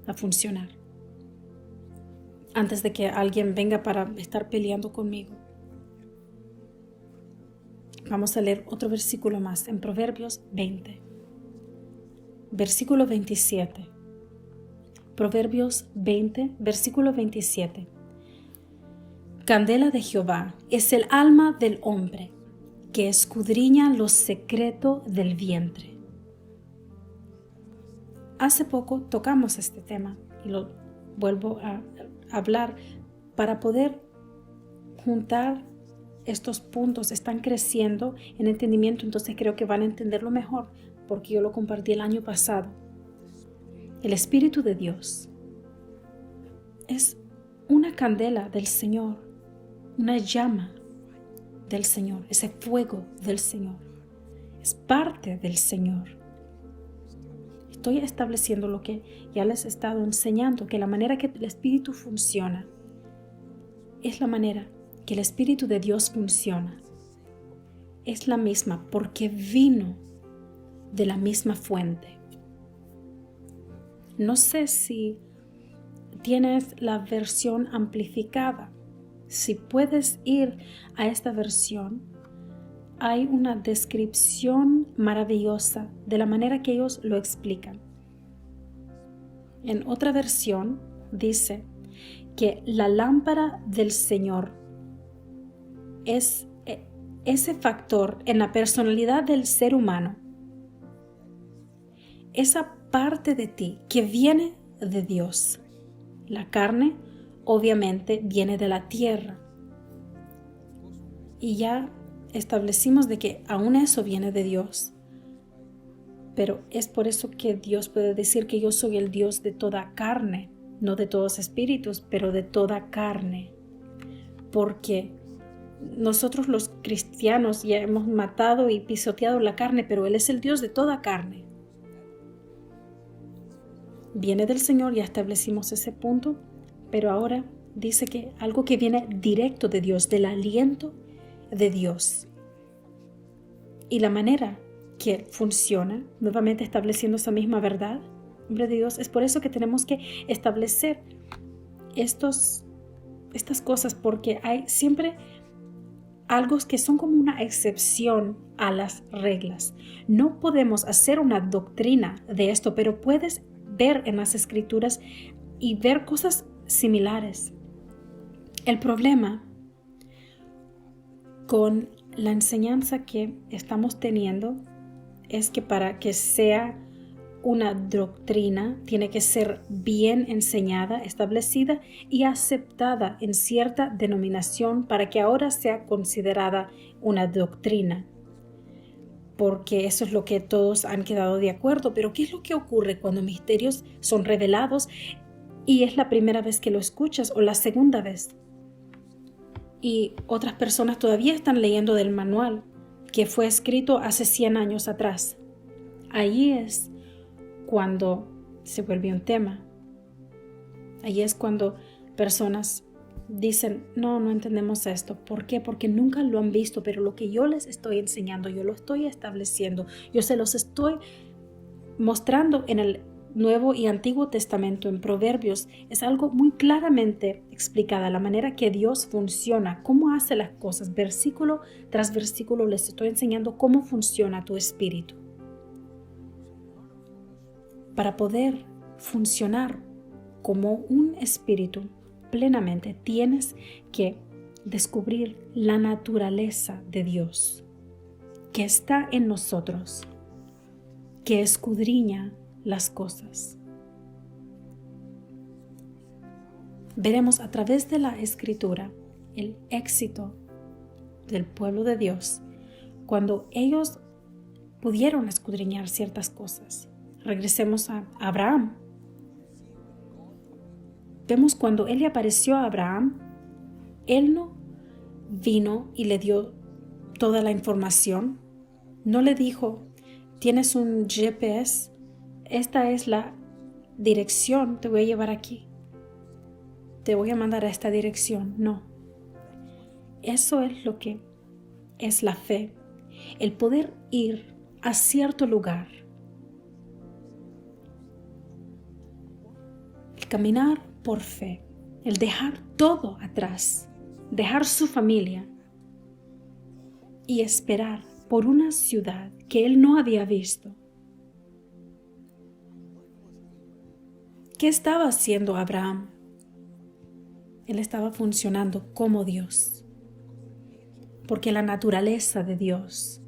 a funcionar. Antes de que alguien venga para estar peleando conmigo. Vamos a leer otro versículo más en Proverbios 20, versículo 27. Proverbios 20, versículo 27. Candela de Jehová es el alma del hombre, que escudriña los secretos del vientre. Hace poco tocamos este tema y lo vuelvo a hablar para poder juntar estos puntos. Están creciendo en entendimiento, entonces creo que van a entenderlo mejor porque yo lo compartí el año pasado. El Espíritu de Dios es una candela del Señor, una llama del Señor, ese fuego del Señor, es parte del Señor. Estoy estableciendo lo que ya les he estado enseñando, que la manera que el Espíritu funciona es la manera que el Espíritu de Dios funciona. Es la misma porque vino de la misma fuente. No sé si tienes la versión amplificada. Si puedes ir a esta versión, hay una descripción maravillosa de la manera que ellos lo explican. En otra versión dice que la lámpara del Señor es ese factor en la personalidad del ser humano, esa parte de ti que viene de Dios. La carne obviamente viene de la tierra. Y ya establecimos de que aún eso viene de Dios. Pero es por eso que Dios puede decir que yo soy el Dios de toda carne, no de todos espíritus, pero de toda carne. Porque nosotros los cristianos ya hemos matado y pisoteado la carne, pero Él es el Dios de toda carne. Viene del Señor, ya establecimos ese punto, pero ahora dice que algo que viene directo de Dios, del aliento de Dios. Y la manera que funciona, nuevamente estableciendo esa misma verdad, hombre de Dios, es por eso que tenemos que establecer estas cosas, porque hay siempre algo que son como una excepción a las reglas. No podemos hacer una doctrina de esto, pero puedes ver en las escrituras y ver cosas similares. El problema con la enseñanza que estamos teniendo es que para que sea una doctrina tiene que ser bien enseñada, establecida y aceptada en cierta denominación para que ahora sea considerada una doctrina. Porque eso es lo que todos han quedado de acuerdo. Pero ¿qué es lo que ocurre cuando misterios son revelados y es la primera vez que lo escuchas o la segunda vez? Y otras personas todavía están leyendo del manual que fue escrito hace 100 años atrás. Ahí es cuando se vuelve un tema. Ahí es cuando personas dicen, no entendemos esto. ¿Por qué? Porque nunca lo han visto, pero lo que yo les estoy enseñando, yo lo estoy estableciendo, yo se los estoy mostrando en el Nuevo y Antiguo Testamento, en Proverbios. Es algo muy claramente explicada, la manera que Dios funciona, cómo hace las cosas. Versículo tras versículo les estoy enseñando cómo funciona tu espíritu. Para poder funcionar como un espíritu plenamente, tienes que descubrir la naturaleza de Dios que está en nosotros, que escudriña las cosas. Veremos a través de la Escritura el éxito del pueblo de Dios cuando ellos pudieron escudriñar ciertas cosas. Regresemos a Abraham. Vemos cuando él le apareció a Abraham, él no vino y le dio toda la información. No le dijo, tienes un GPS, esta es la dirección, te voy a llevar aquí. Te voy a mandar a esta dirección. No. Eso es lo que es la fe. El poder ir a cierto lugar. El caminar por fe. El dejar todo atrás. Dejar su familia. Y esperar por una ciudad que él no había visto. ¿Qué estaba haciendo Abraham? Él estaba funcionando como Dios. Porque la naturaleza de Dios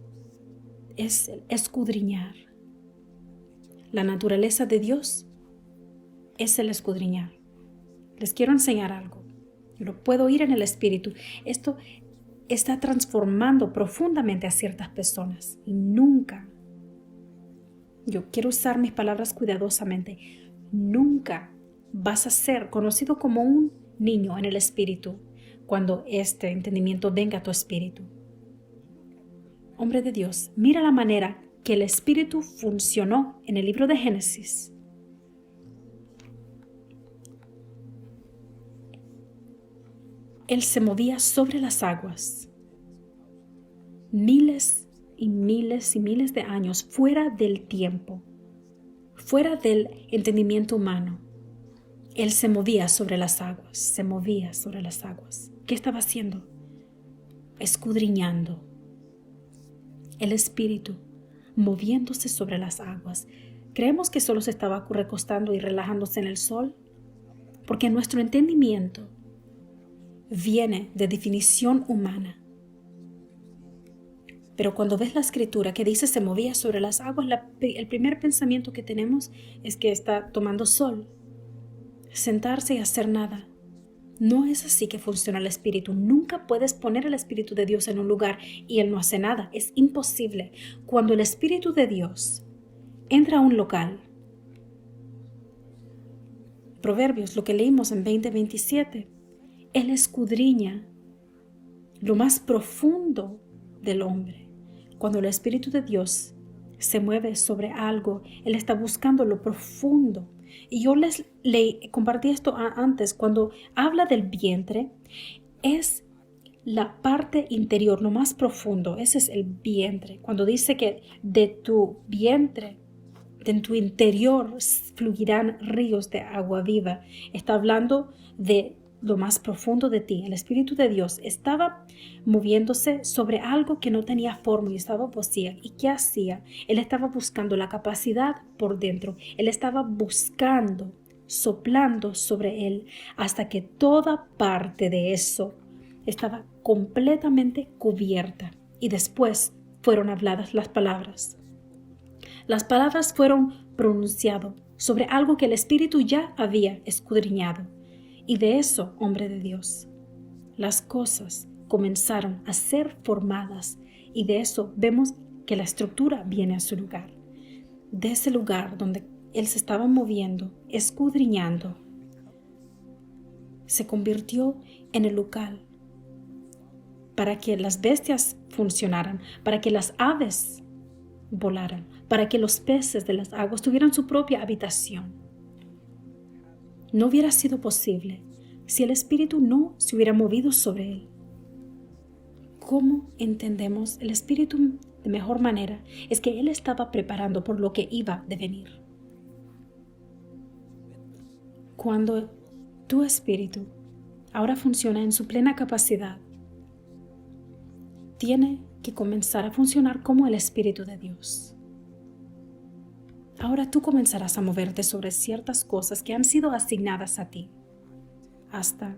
es el escudriñar. La naturaleza de Dios es el escudriñar. Les quiero enseñar algo. Yo lo puedo oír en el espíritu. Esto está transformando profundamente a ciertas personas. Y nunca, yo quiero usar mis palabras cuidadosamente, nunca vas a ser conocido como un niño en el espíritu cuando este entendimiento venga a tu espíritu. Hombre de Dios, mira la manera que el espíritu funcionó en el libro de Génesis. Él se movía sobre las aguas. Miles y miles y miles de años fuera del tiempo, fuera del entendimiento humano. Él se movía sobre las aguas, se movía sobre las aguas. ¿Qué estaba haciendo? Escudriñando. El espíritu, moviéndose sobre las aguas. ¿Creemos que solo se estaba recostando y relajándose en el sol? porque nuestro entendimiento viene de definición humana. Pero cuando ves la escritura que dice se movía sobre las aguas, el primer pensamiento que tenemos es que está tomando sol, sentarse y hacer nada. No es así que funciona el Espíritu. Nunca puedes poner el Espíritu de Dios en un lugar y Él no hace nada. Es imposible. Cuando el Espíritu de Dios entra a un local, Proverbios, lo que leímos en 20:27, Él escudriña lo más profundo del hombre. Cuando el Espíritu de Dios se mueve sobre algo, Él está buscando lo profundo. Y yo les compartí esto antes. Cuando habla del vientre, es la parte interior, lo más profundo. Ese es el vientre. Cuando dice que de tu vientre, de tu interior fluirán ríos de agua viva, está hablando de lo más profundo de ti. El Espíritu de Dios estaba moviéndose sobre algo que no tenía forma y estaba vacía. ¿Y qué hacía? Él estaba buscando la capacidad por dentro. Él estaba buscando, soplando sobre él hasta que toda parte de eso estaba completamente cubierta. Y después fueron habladas las palabras. Las palabras fueron pronunciadas sobre algo que el Espíritu ya había escudriñado. Y de eso, hombre de Dios, las cosas comenzaron a ser formadas y de eso vemos que la estructura viene a su lugar. De ese lugar donde Él se estaba moviendo, escudriñando, se convirtió en el lugar para que las bestias funcionaran, para que las aves volaran, para que los peces de las aguas tuvieran su propia habitación. No hubiera sido posible si el Espíritu no se hubiera movido sobre él. ¿Cómo entendemos el Espíritu de mejor manera? Es que Él estaba preparando por lo que iba a venir. Cuando tu Espíritu ahora funciona en su plena capacidad, tiene que comenzar a funcionar como el Espíritu de Dios. Ahora tú comenzarás a moverte sobre ciertas cosas que han sido asignadas a ti, hasta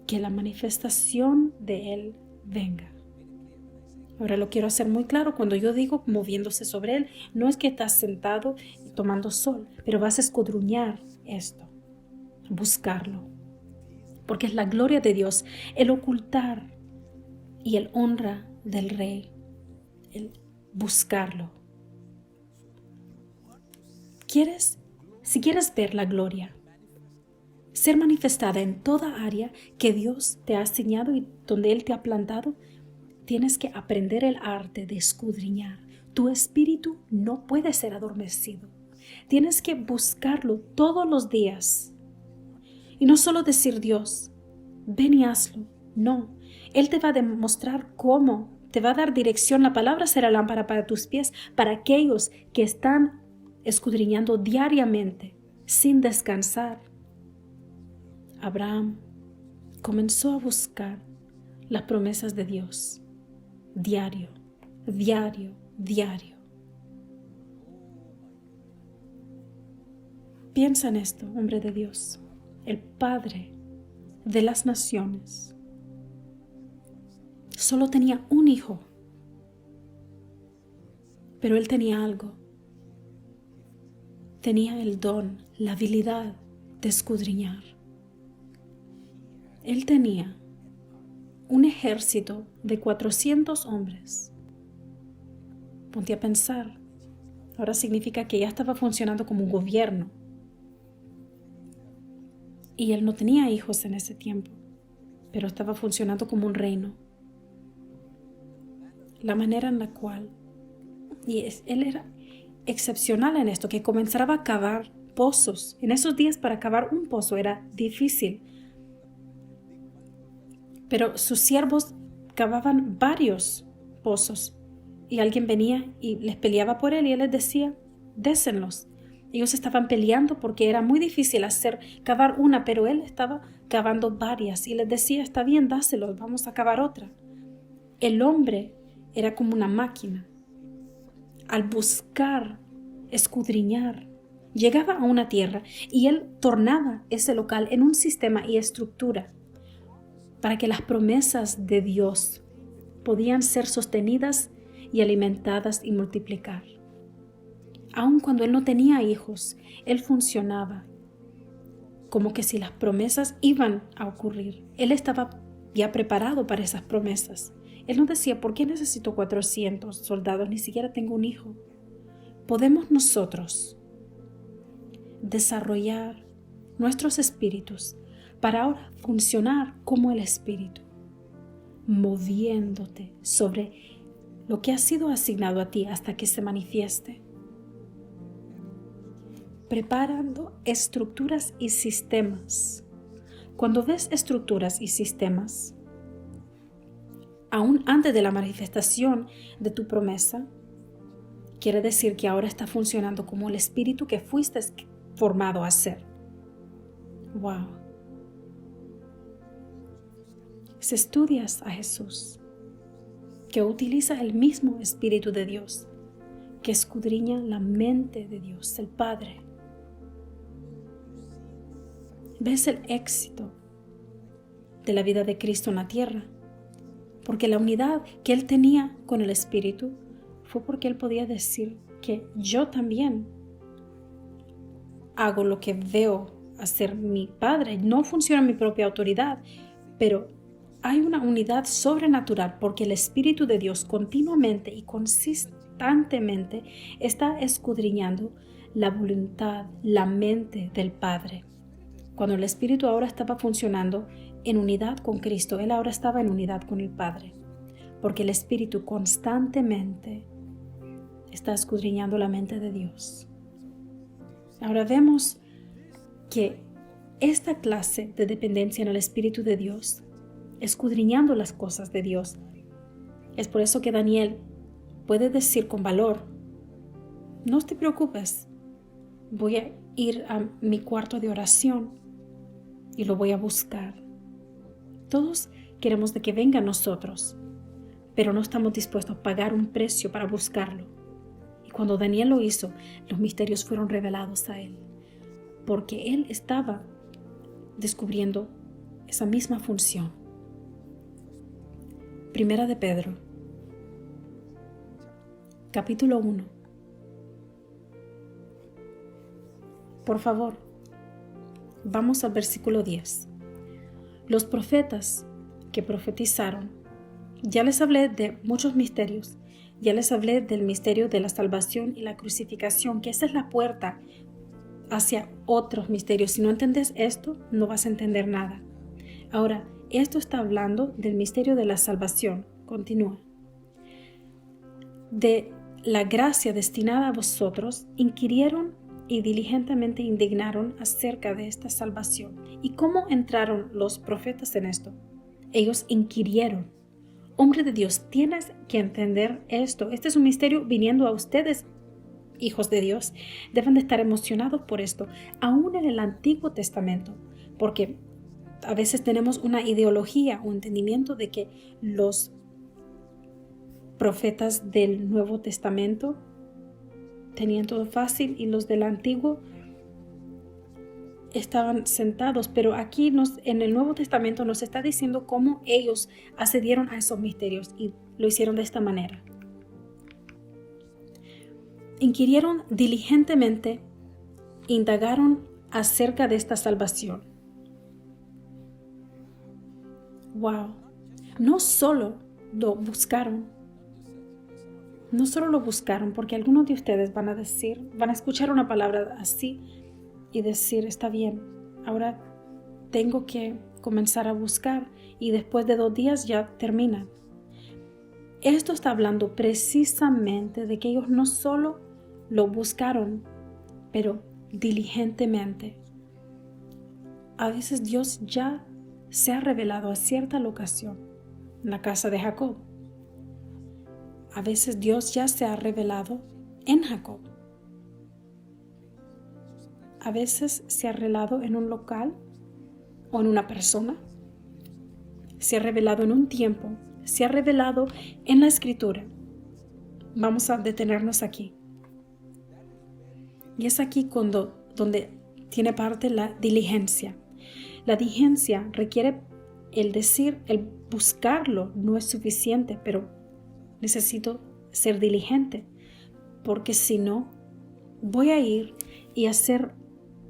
que la manifestación de Él venga. Ahora lo quiero hacer muy claro. Cuando yo digo moviéndose sobre Él, no es que estás sentado tomando sol, pero vas a escudriñar esto, buscarlo, porque es la gloria de Dios, el ocultar y el honra del Rey, el buscarlo. Si quieres ver la gloria ser manifestada en toda área que Dios te ha asignado y donde Él te ha plantado, tienes que aprender el arte de escudriñar. Tu espíritu no puede ser adormecido. Tienes que buscarlo todos los días. Y no solo decir Dios, ven y hazlo. No, Él te va a demostrar cómo. Te va a dar dirección. La palabra será lámpara para tus pies, para aquellos que están escudriñando diariamente, sin descansar. Abraham comenzó a buscar las promesas de Dios, diario, diario, diario. Piensa en esto, hombre de Dios, el Padre de las naciones solo tenía un hijo, pero él tenía algo. Tenía el don, la habilidad de escudriñar. Él tenía un ejército de 400 hombres. Ponte a pensar. Ahora significa que ya estaba funcionando como un gobierno. Y él no tenía hijos en ese tiempo, pero estaba funcionando como un reino. La manera en la cual, él era excepcional en esto, que comenzaba a cavar pozos. En esos días para cavar un pozo era difícil. Pero sus siervos cavaban varios pozos y alguien venía y les peleaba por él y él les decía, désenlos. Ellos estaban peleando porque era muy difícil cavar una, pero él estaba cavando varias y les decía, está bien, dáselos, vamos a cavar otra. El hombre era como una máquina. Al buscar, escudriñar, llegaba a una tierra y Él tornaba ese local en un sistema y estructura para que las promesas de Dios podían ser sostenidas y alimentadas y multiplicar. Aun cuando Él no tenía hijos, Él funcionaba como que si las promesas iban a ocurrir. Él estaba ya preparado para esas promesas. Él no decía, ¿por qué necesito 400 soldados? Ni siquiera tengo un hijo. Podemos nosotros desarrollar nuestros espíritus para ahora funcionar como el espíritu, moviéndote sobre lo que ha sido asignado a ti hasta que se manifieste, preparando estructuras y sistemas. Cuando ves estructuras y sistemas, aún antes de la manifestación de tu promesa, quiere decir que ahora está funcionando como el espíritu que fuiste formado a ser. Wow. Si estudias a Jesús, que utiliza el mismo Espíritu de Dios, que escudriña la mente de Dios, el Padre, ves el éxito de la vida de Cristo en la tierra, porque la unidad que Él tenía con el Espíritu fue porque Él podía decir que yo también hago lo que veo hacer mi Padre. No funciona mi propia autoridad, pero hay una unidad sobrenatural porque el Espíritu de Dios continuamente y consistentemente está escudriñando la voluntad, la mente del Padre. Cuando el Espíritu ahora estaba funcionando en unidad con Cristo, Él ahora estaba en unidad con el Padre, porque el Espíritu constantemente está escudriñando la mente de Dios. Ahora vemos que esta clase de dependencia en el Espíritu de Dios, escudriñando las cosas de Dios, es por eso que Daniel puede decir con valor, no te preocupes, voy a ir a mi cuarto de oración y lo voy a buscar. Todos queremos de que venga a nosotros, pero no estamos dispuestos a pagar un precio para buscarlo. Y cuando Daniel lo hizo, los misterios fueron revelados a él, porque él estaba descubriendo esa misma función. Primera de Pedro, capítulo 1. Por favor, vamos al versículo 10. Los profetas que profetizaron, ya les hablé de muchos misterios, ya les hablé del misterio de la salvación y la crucificación, que esa es la puerta hacia otros misterios. Si no entiendes esto, no vas a entender nada. Ahora, esto está hablando del misterio de la salvación. Continúa. De la gracia destinada a vosotros, inquirieron y diligentemente indignaron acerca de esta salvación. ¿Y cómo entraron los profetas en esto? Ellos inquirieron. Hombre de Dios, tienes que entender esto. Este es un misterio viniendo a ustedes, hijos de Dios. Deben de estar emocionados por esto, aún en el Antiguo Testamento, porque a veces tenemos una ideología o entendimiento de que los profetas del Nuevo Testamento tenían todo fácil y los del Antiguo estaban sentados, pero aquí en el Nuevo Testamento nos está diciendo cómo ellos accedieron a esos misterios y lo hicieron de esta manera. Inquirieron diligentemente, indagaron acerca de esta salvación. Wow, no solo lo buscaron, porque algunos de ustedes van a escuchar una palabra así y decir, está bien, ahora tengo que comenzar a buscar y después de 2 días ya termina. Esto está hablando precisamente de que ellos no solo lo buscaron, pero diligentemente. A veces Dios ya se ha revelado a cierta locación, en la casa de Jacob. A veces Dios ya se ha revelado en Jacob. A veces se ha revelado en un local o en una persona. Se ha revelado en un tiempo. Se ha revelado en la Escritura. Vamos a detenernos aquí. Y es aquí donde tiene parte la diligencia. La diligencia requiere el decir, el buscarlo no es suficiente, pero necesito ser diligente, porque si no, voy a ir y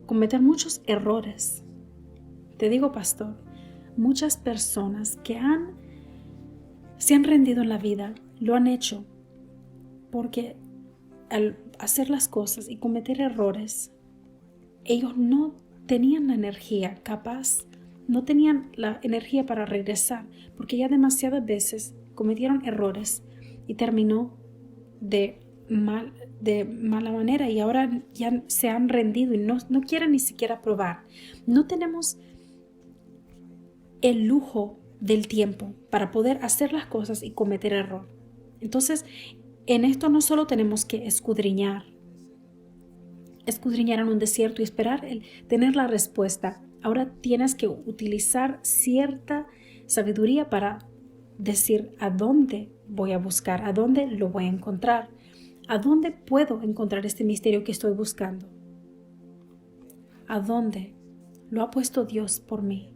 cometer muchos errores. Te digo, pastor, muchas personas que se han rendido en la vida, lo han hecho porque al hacer las cosas y cometer errores, ellos no tenían la energía capaz, no tenían la energía para regresar, porque ya demasiadas veces cometieron errores y terminó de mala manera y ahora ya se han rendido y no quieren ni siquiera probar. No tenemos el lujo del tiempo para poder hacer las cosas y cometer error. Entonces, en esto no solo tenemos que escudriñar en un desierto y esperar tener la respuesta. Ahora tienes que utilizar cierta sabiduría para decir a dónde voy a buscar, a dónde lo voy a encontrar, a dónde puedo encontrar este misterio que estoy buscando, a dónde lo ha puesto Dios por mí,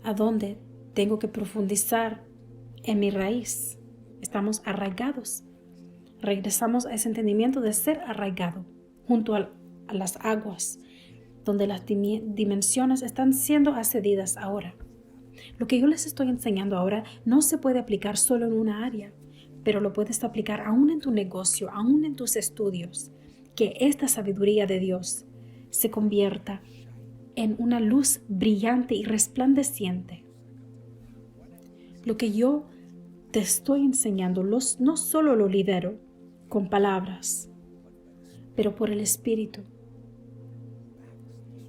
a dónde tengo que profundizar en mi raíz. Estamos arraigados. Regresamos a ese entendimiento de ser arraigado junto a las aguas, donde las dimensiones están siendo accedidas ahora. Lo que yo les estoy enseñando ahora no se puede aplicar solo en una área, pero lo puedes aplicar aún en tu negocio, aún en tus estudios. Que esta sabiduría de Dios se convierta en una luz brillante y resplandeciente. Lo que yo te estoy enseñando no solo lo lidero con palabras, pero por el Espíritu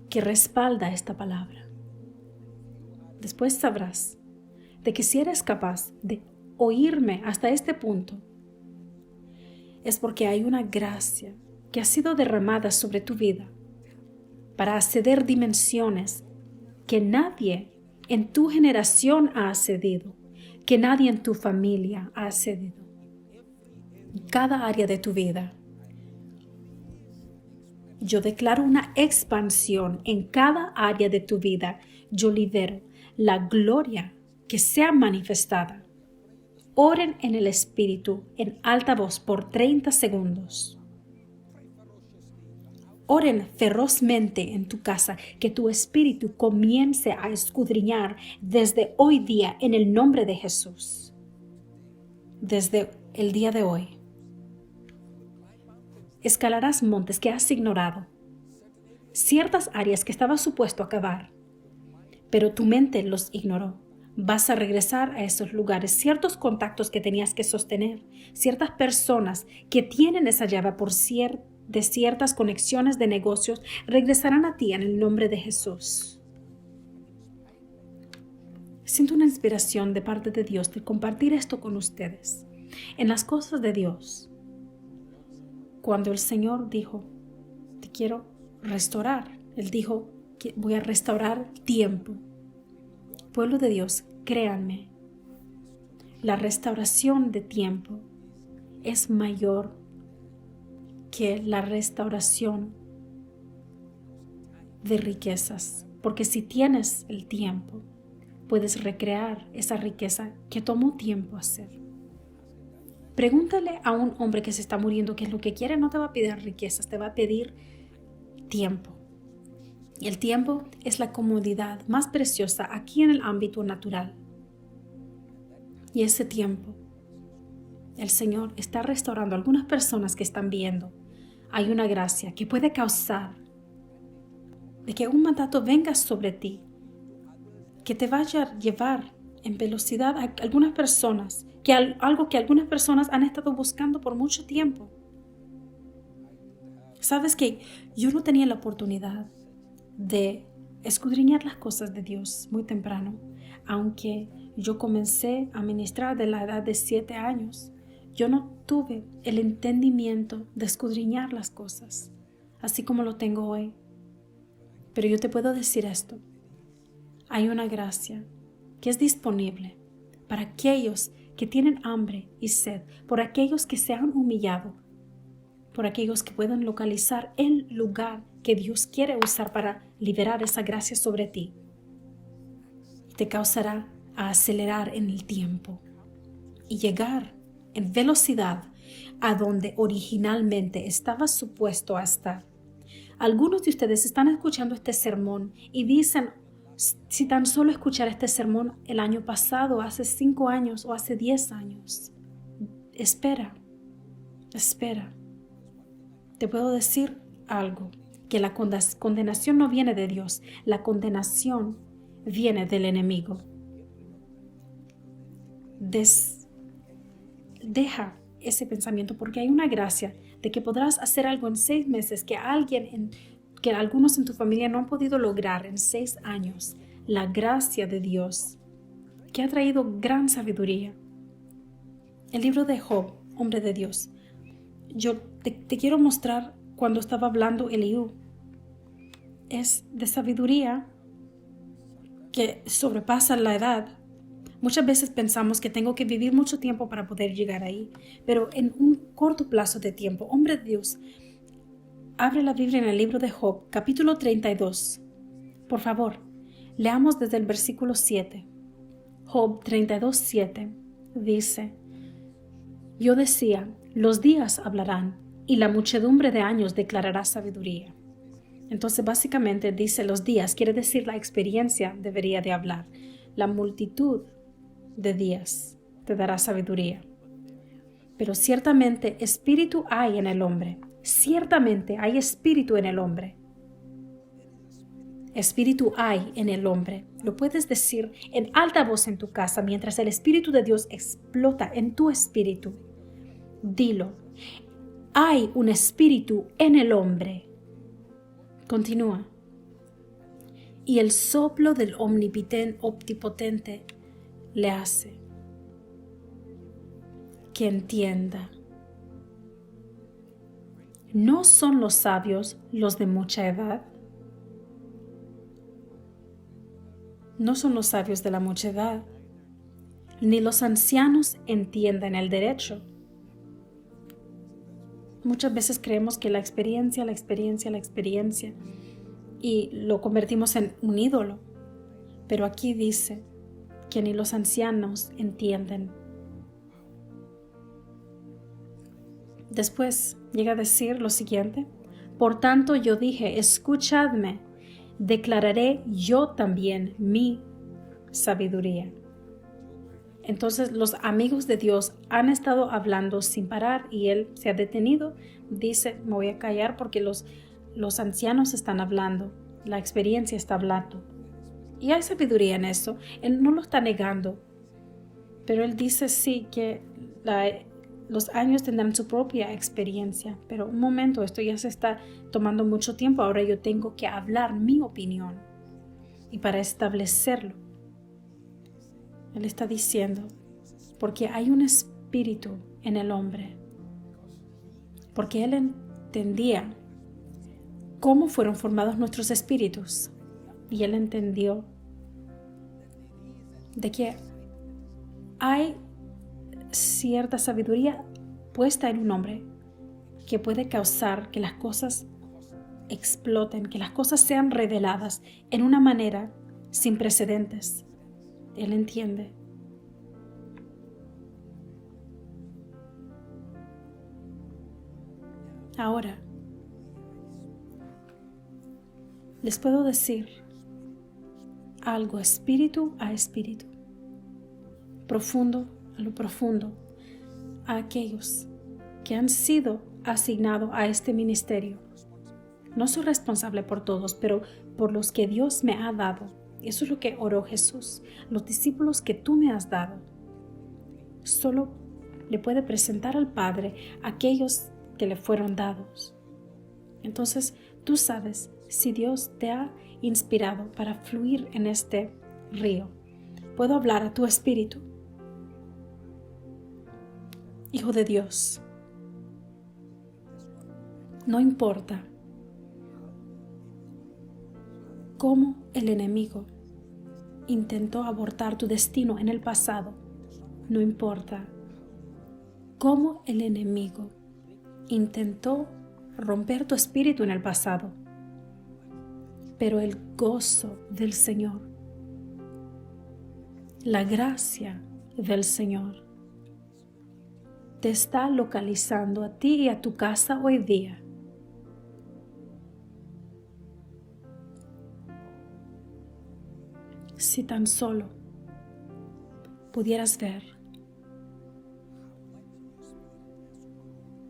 que respalda esta palabra. Después sabrás de que si eres capaz de oírme hasta este punto, es porque hay una gracia que ha sido derramada sobre tu vida para acceder dimensiones que nadie en tu generación ha accedido, que nadie en tu familia ha accedido. Cada área de tu vida. Yo declaro una expansión en cada área de tu vida. Yo lidero la gloria que sea manifestada. Oren en el Espíritu en alta voz por 30 segundos. Oren ferozmente en tu casa, que tu espíritu comience a escudriñar desde hoy día en el nombre de Jesús. Desde el día de hoy. Escalarás montes que has ignorado, ciertas áreas que estabas supuesto a acabar, pero tu mente los ignoró. Vas a regresar a esos lugares, ciertos contactos que tenías que sostener, ciertas personas que tienen esa llave de ciertas conexiones de negocios, regresarán a ti en el nombre de Jesús. Siento una inspiración de parte de Dios de compartir esto con ustedes. En las cosas de Dios, cuando el Señor dijo, te quiero restaurar, Él dijo que voy a restaurar tiempo. Pueblo de Dios, créanme, la restauración de tiempo es mayor que la restauración de riquezas, porque si tienes el tiempo, puedes recrear esa riqueza que tomó tiempo hacer. Pregúntale a un hombre que se está muriendo qué es lo que quiere. No te va a pedir riquezas, te va a pedir tiempo. Y el tiempo es la comodidad más preciosa aquí en el ámbito natural. Y ese tiempo, el Señor está restaurando a algunas personas que están viendo. Hay una gracia que puede causar de que un mandato venga sobre ti, que te vaya a llevar en velocidad a algunas personas, algo que algunas personas han estado buscando por mucho tiempo. Sabes que yo no tenía la oportunidad de escudriñar las cosas de Dios muy temprano, aunque yo comencé a ministrar de la edad de 7 años. Yo no tuve el entendimiento de escudriñar las cosas, así como lo tengo hoy. Pero yo te puedo decir esto. Hay una gracia que es disponible para aquellos que tienen hambre y sed, por aquellos que se han humillado, por aquellos que puedan localizar el lugar que Dios quiere usar para liberar esa gracia sobre ti. Te causará a acelerar en el tiempo y llegar en velocidad a donde originalmente estabas supuesto a estar. Algunos de ustedes están escuchando este sermón y dicen, si tan solo escuchar este sermón el año pasado, hace 5 años o hace 10 años. Espera. Te puedo decir algo, que la condenación no viene de Dios, la condenación viene del enemigo. Deja ese pensamiento, porque hay una gracia de que podrás hacer algo en 6 meses que algunos en tu familia no han podido lograr en 6 años. La gracia de Dios que ha traído gran sabiduría. El libro de Job, hombre de Dios. Yo te quiero mostrar cuando estaba hablando Eliú. Es de sabiduría que sobrepasa la edad. Muchas veces pensamos que tengo que vivir mucho tiempo para poder llegar ahí, pero en un corto plazo de tiempo. Hombre de Dios, abre la Biblia en el libro de Job, capítulo 32. Por favor, leamos desde el versículo 7. Job 32:7 dice: Yo decía, los días hablarán y la muchedumbre de años declarará sabiduría. Entonces básicamente dice los días, quiere decir la experiencia debería de hablar. La multitud de días te dará sabiduría. Pero ciertamente espíritu hay en el hombre. Ciertamente hay espíritu en el hombre. Espíritu hay en el hombre. Lo puedes decir en alta voz en tu casa mientras el Espíritu de Dios explota en tu espíritu. Dilo. Hay un espíritu en el hombre. Continúa. Y el soplo del omnipotente le hace que entienda. ¿No son los sabios los de mucha edad? No son los sabios de la mucha edad, ni los ancianos entienden el derecho. Muchas veces creemos que la experiencia, y lo convertimos en un ídolo. Pero aquí dice que ni los ancianos entienden. Después llega a decir lo siguiente: por tanto yo dije, escuchadme, declararé yo también mi sabiduría. Entonces los amigos de Dios han estado hablando sin parar y él se ha detenido. Dice, me voy a callar porque los ancianos están hablando, la experiencia está hablando. Y hay sabiduría en eso, él no lo está negando. Pero él dice sí que los años tendrán su propia experiencia. Pero un momento, esto ya se está tomando mucho tiempo, ahora yo tengo que hablar mi opinión. Y para establecerlo, él está diciendo, porque hay un espíritu en el hombre. Porque él entendía cómo fueron formados nuestros espíritus. Y él entendió de que hay cierta sabiduría puesta en un hombre que puede causar que las cosas exploten, que las cosas sean reveladas en una manera sin precedentes. Él entiende. Ahora, les puedo decir algo espíritu a espíritu, profundo a lo profundo, a aquellos que han sido asignados a este ministerio. No soy responsable por todos, pero por los que Dios me ha dado. Eso es lo que oró Jesús. Los discípulos que tú me has dado, solo le puede presentar al Padre aquellos que le fueron dados. Entonces, tú sabes si Dios te ha inspirado para fluir en este río. Puedo hablar a tu espíritu. Hijo de Dios, no importa cómo el enemigo intentó abortar tu destino en el pasado. No importa cómo el enemigo intentó romper tu espíritu en el pasado, pero el gozo del Señor, la gracia del Señor te está localizando a ti y a tu casa hoy día. Si tan solo pudieras ver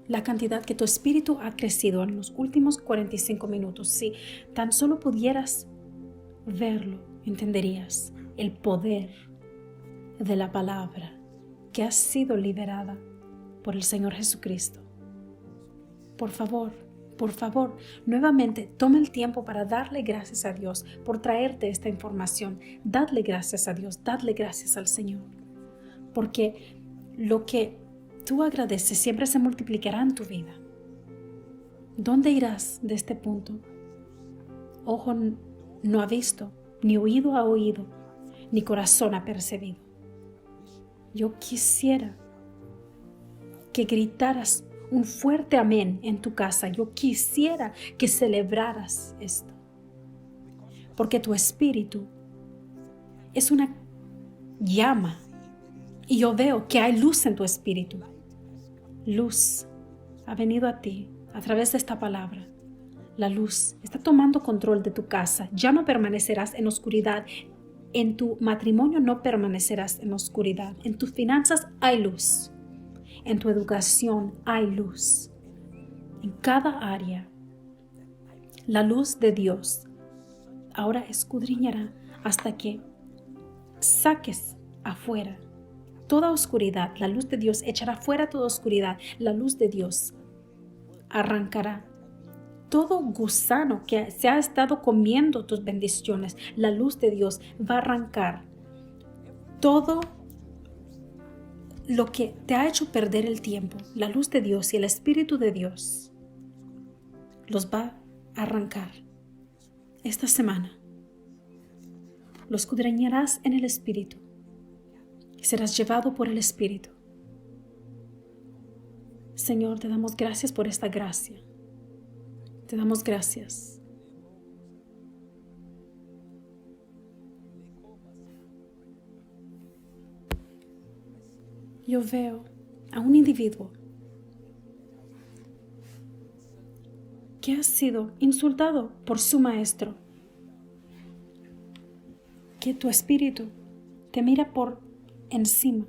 la cantidad que tu espíritu ha crecido en los últimos 45 minutos, si tan solo pudieras verlo, entenderías el poder de la palabra que ha sido liberada por el Señor Jesucristo. Por favor, nuevamente toma el tiempo para darle gracias a Dios por traerte esta información. Dadle gracias a Dios, dadle gracias al Señor. Porque lo que tú agradeces siempre se multiplicará en tu vida. ¿Dónde irás de este punto? Ojo no ha visto, ni oído ha oído, ni corazón ha percibido. Yo quisiera que gritaras un fuerte amén en tu casa. Yo quisiera que celebraras esto. Porque tu espíritu es una llama. Y yo veo que hay luz en tu espíritu. Luz ha venido a ti a través de esta palabra. La luz está tomando control de tu casa. Ya no permanecerás en oscuridad. En tu matrimonio no permanecerás en oscuridad. En tus finanzas hay luz. En tu educación hay luz. En cada área, la luz de Dios ahora escudriñará hasta que saques afuera toda oscuridad. La luz de Dios echará fuera toda oscuridad. La luz de Dios arrancará todo gusano que se ha estado comiendo tus bendiciones. La luz de Dios va a arrancar todo lo que te ha hecho perder el tiempo. La luz de Dios y el Espíritu de Dios los va a arrancar esta semana. Los escudriñarás en el Espíritu y serás llevado por el Espíritu. Señor, te damos gracias por esta gracia. Te damos gracias. Yo veo a un individuo que ha sido insultado por su maestro. Que tu espíritu te mira por encima.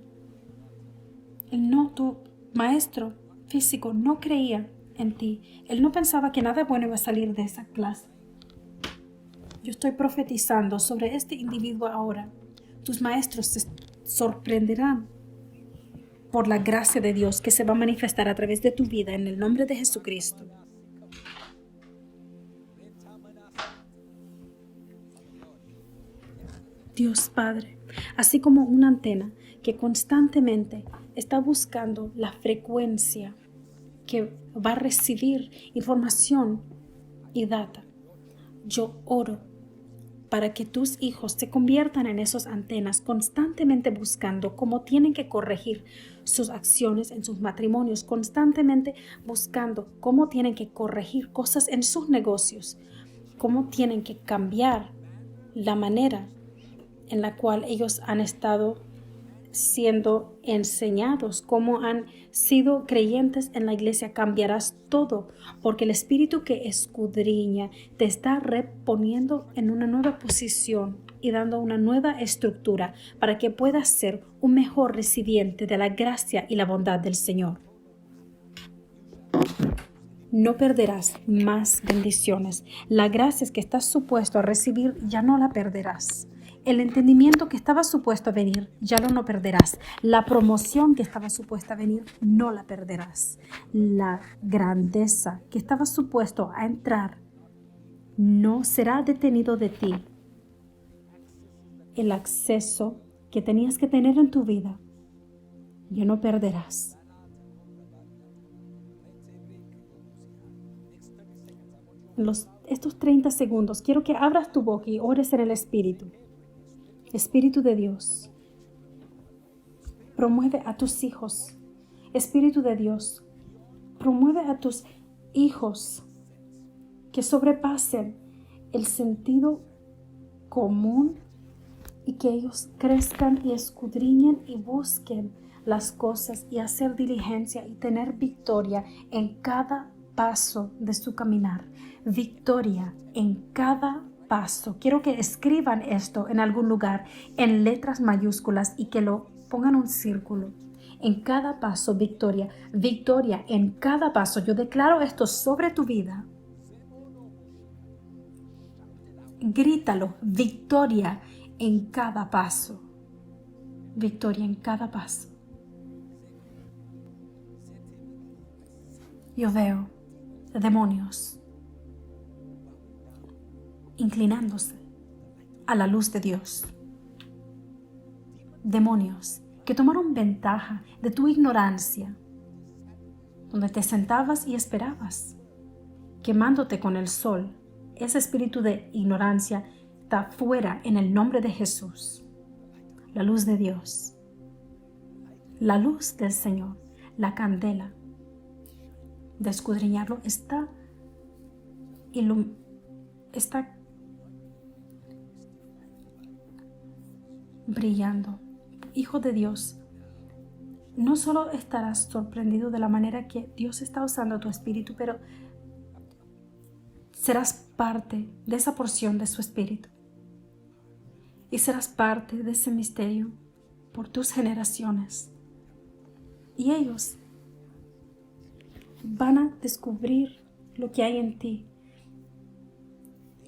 Tu maestro físico no creía en ti. Él no pensaba que nada bueno iba a salir de esa clase. Yo estoy profetizando sobre este individuo ahora. Tus maestros se sorprenderán por la gracia de Dios que se va a manifestar a través de tu vida en el nombre de Jesucristo. Dios Padre, así como una antena que constantemente está buscando la frecuencia que va a recibir información y data, yo oro para que tus hijos se conviertan en esas antenas, constantemente buscando cómo tienen que corregir sus acciones en sus matrimonios, constantemente buscando cómo tienen que corregir cosas en sus negocios, cómo tienen que cambiar la manera en la cual ellos han estado siendo enseñados, cómo han sido creyentes en la iglesia. Cambiarás todo, porque el espíritu que escudriña te está reponiendo en una nueva posición y dando una nueva estructura para que puedas ser un mejor recipiente de la gracia y la bondad del Señor. No perderás más bendiciones. La gracia que estás supuesto a recibir ya no la perderás. El entendimiento que estaba supuesto a venir, ya no perderás. La promoción que estaba supuesta a venir, no la perderás. La grandeza que estaba supuesto a entrar, no será detenido de ti. El acceso que tenías que tener en tu vida, ya no perderás. Estos 30 segundos, quiero que abras tu boca y ores en el Espíritu. Espíritu de Dios, promueve a tus hijos. Espíritu de Dios, Promueve a tus hijos que sobrepasen el sentido común y que ellos crezcan y escudriñen y busquen las cosas y hacer diligencia y tener victoria en cada paso de su caminar. Victoria en cada paso. Quiero que escriban esto en algún lugar en letras mayúsculas y que lo pongan un círculo. En cada paso, victoria. Victoria en cada paso. Yo declaro esto sobre tu vida. Grítalo. Victoria en cada paso. Victoria en cada paso. Yo veo demonios inclinándose a la luz de Dios. Demonios que tomaron ventaja de tu ignorancia, donde te sentabas y esperabas, quemándote con el sol. Ese espíritu de ignorancia está fuera en el nombre de Jesús. La luz de Dios, la luz del Señor, la candela de escudriñarlo está brillando. Hijo de Dios, no solo estarás sorprendido de la manera que Dios está usando tu espíritu, pero serás parte de esa porción de su espíritu y serás parte de ese misterio por tus generaciones. Y ellos van a descubrir lo que hay en ti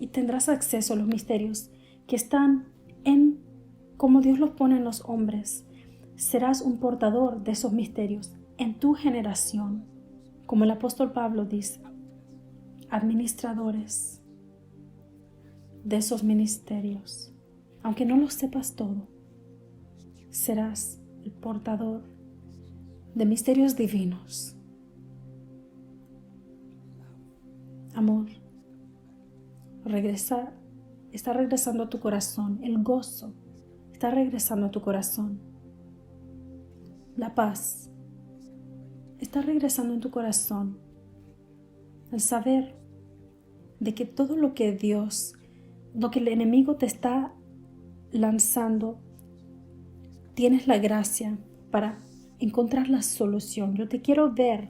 y tendrás acceso a los misterios que están en como Dios los pone en los hombres. Serás un portador de esos misterios en tu generación, como el apóstol Pablo dice, administradores de esos ministerios. Aunque no lo sepas todo, serás el portador de misterios divinos. Amor, está regresando a tu corazón. El gozo está regresando a tu corazón. La paz está regresando en tu corazón. El saber de que todo lo que Dios, lo que el enemigo te está lanzando, tienes la gracia para encontrar la solución. Yo te quiero ver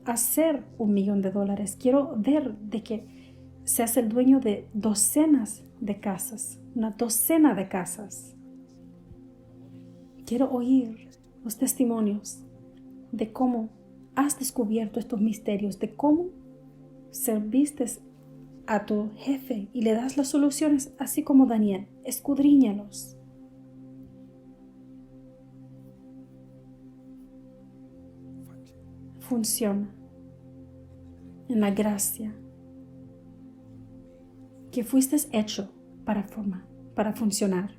hacer $1,000,000. Quiero ver de que seas el dueño de docenas de casas, una docena de casas. Quiero oír los testimonios de cómo has descubierto estos misterios, de cómo serviste a tu jefe y le das las soluciones, así como Daniel. Escudriñalos. Funciona en la gracia que fuiste hecho para formar, para funcionar.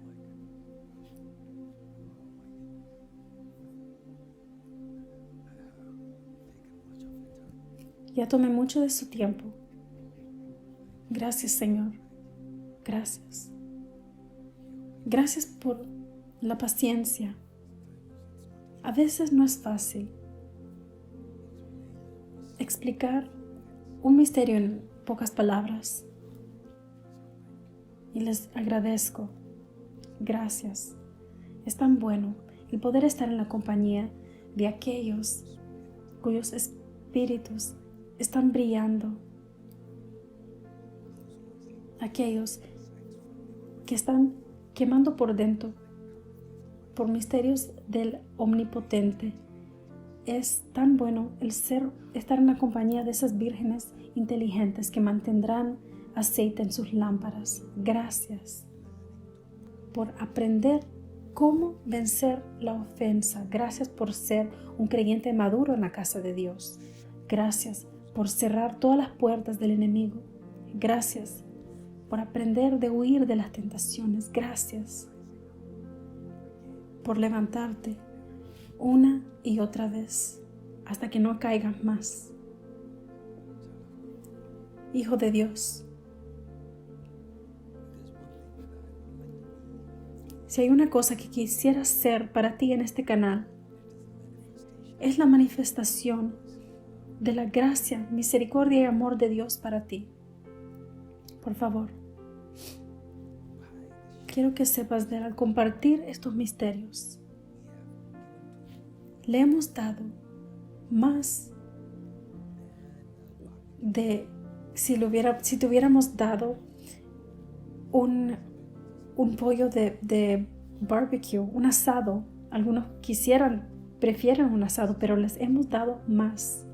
Ya tomé mucho de su tiempo. Gracias, Señor. Gracias. Gracias por la paciencia. A veces no es fácil explicar un misterio en pocas palabras. Y les agradezco. Gracias. Es tan bueno el poder estar en la compañía de aquellos cuyos espíritus están brillando. Aquellos que están quemando por dentro por misterios del Omnipotente. Es tan bueno el estar en la compañía de esas vírgenes inteligentes que mantendrán aceite en sus lámparas. Gracias por aprender cómo vencer la ofensa. Gracias por ser un creyente maduro en la casa de Dios. Gracias por cerrar todas las puertas del enemigo. Gracias por aprender de huir de las tentaciones. Gracias por levantarte una y otra vez hasta que no caigas más. Hijo de Dios, si hay una cosa que quisiera hacer para ti en este canal, es la manifestación de la gracia, misericordia y amor de Dios para ti. Por favor, quiero que sepas de al compartir estos misterios, le hemos dado más de si te hubiéramos dado un pollo de barbecue, un asado. Algunos prefieren un asado, pero les hemos dado más.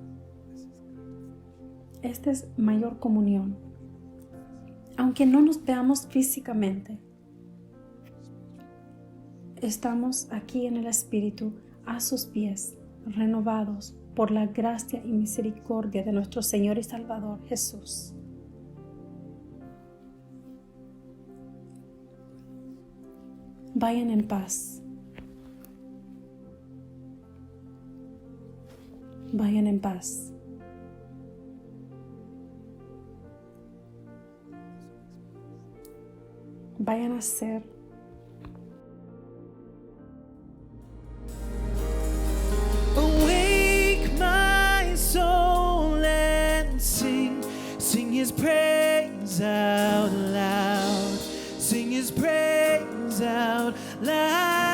Esta es mayor comunión. Aunque no nos veamos físicamente, estamos aquí en el Espíritu, a sus pies, renovados por la gracia y misericordia de nuestro Señor y Salvador Jesús. Vayan en paz. Vayan en paz. Vayan a ser Awake my soul and sing his praise out loud, sing his praise out loud.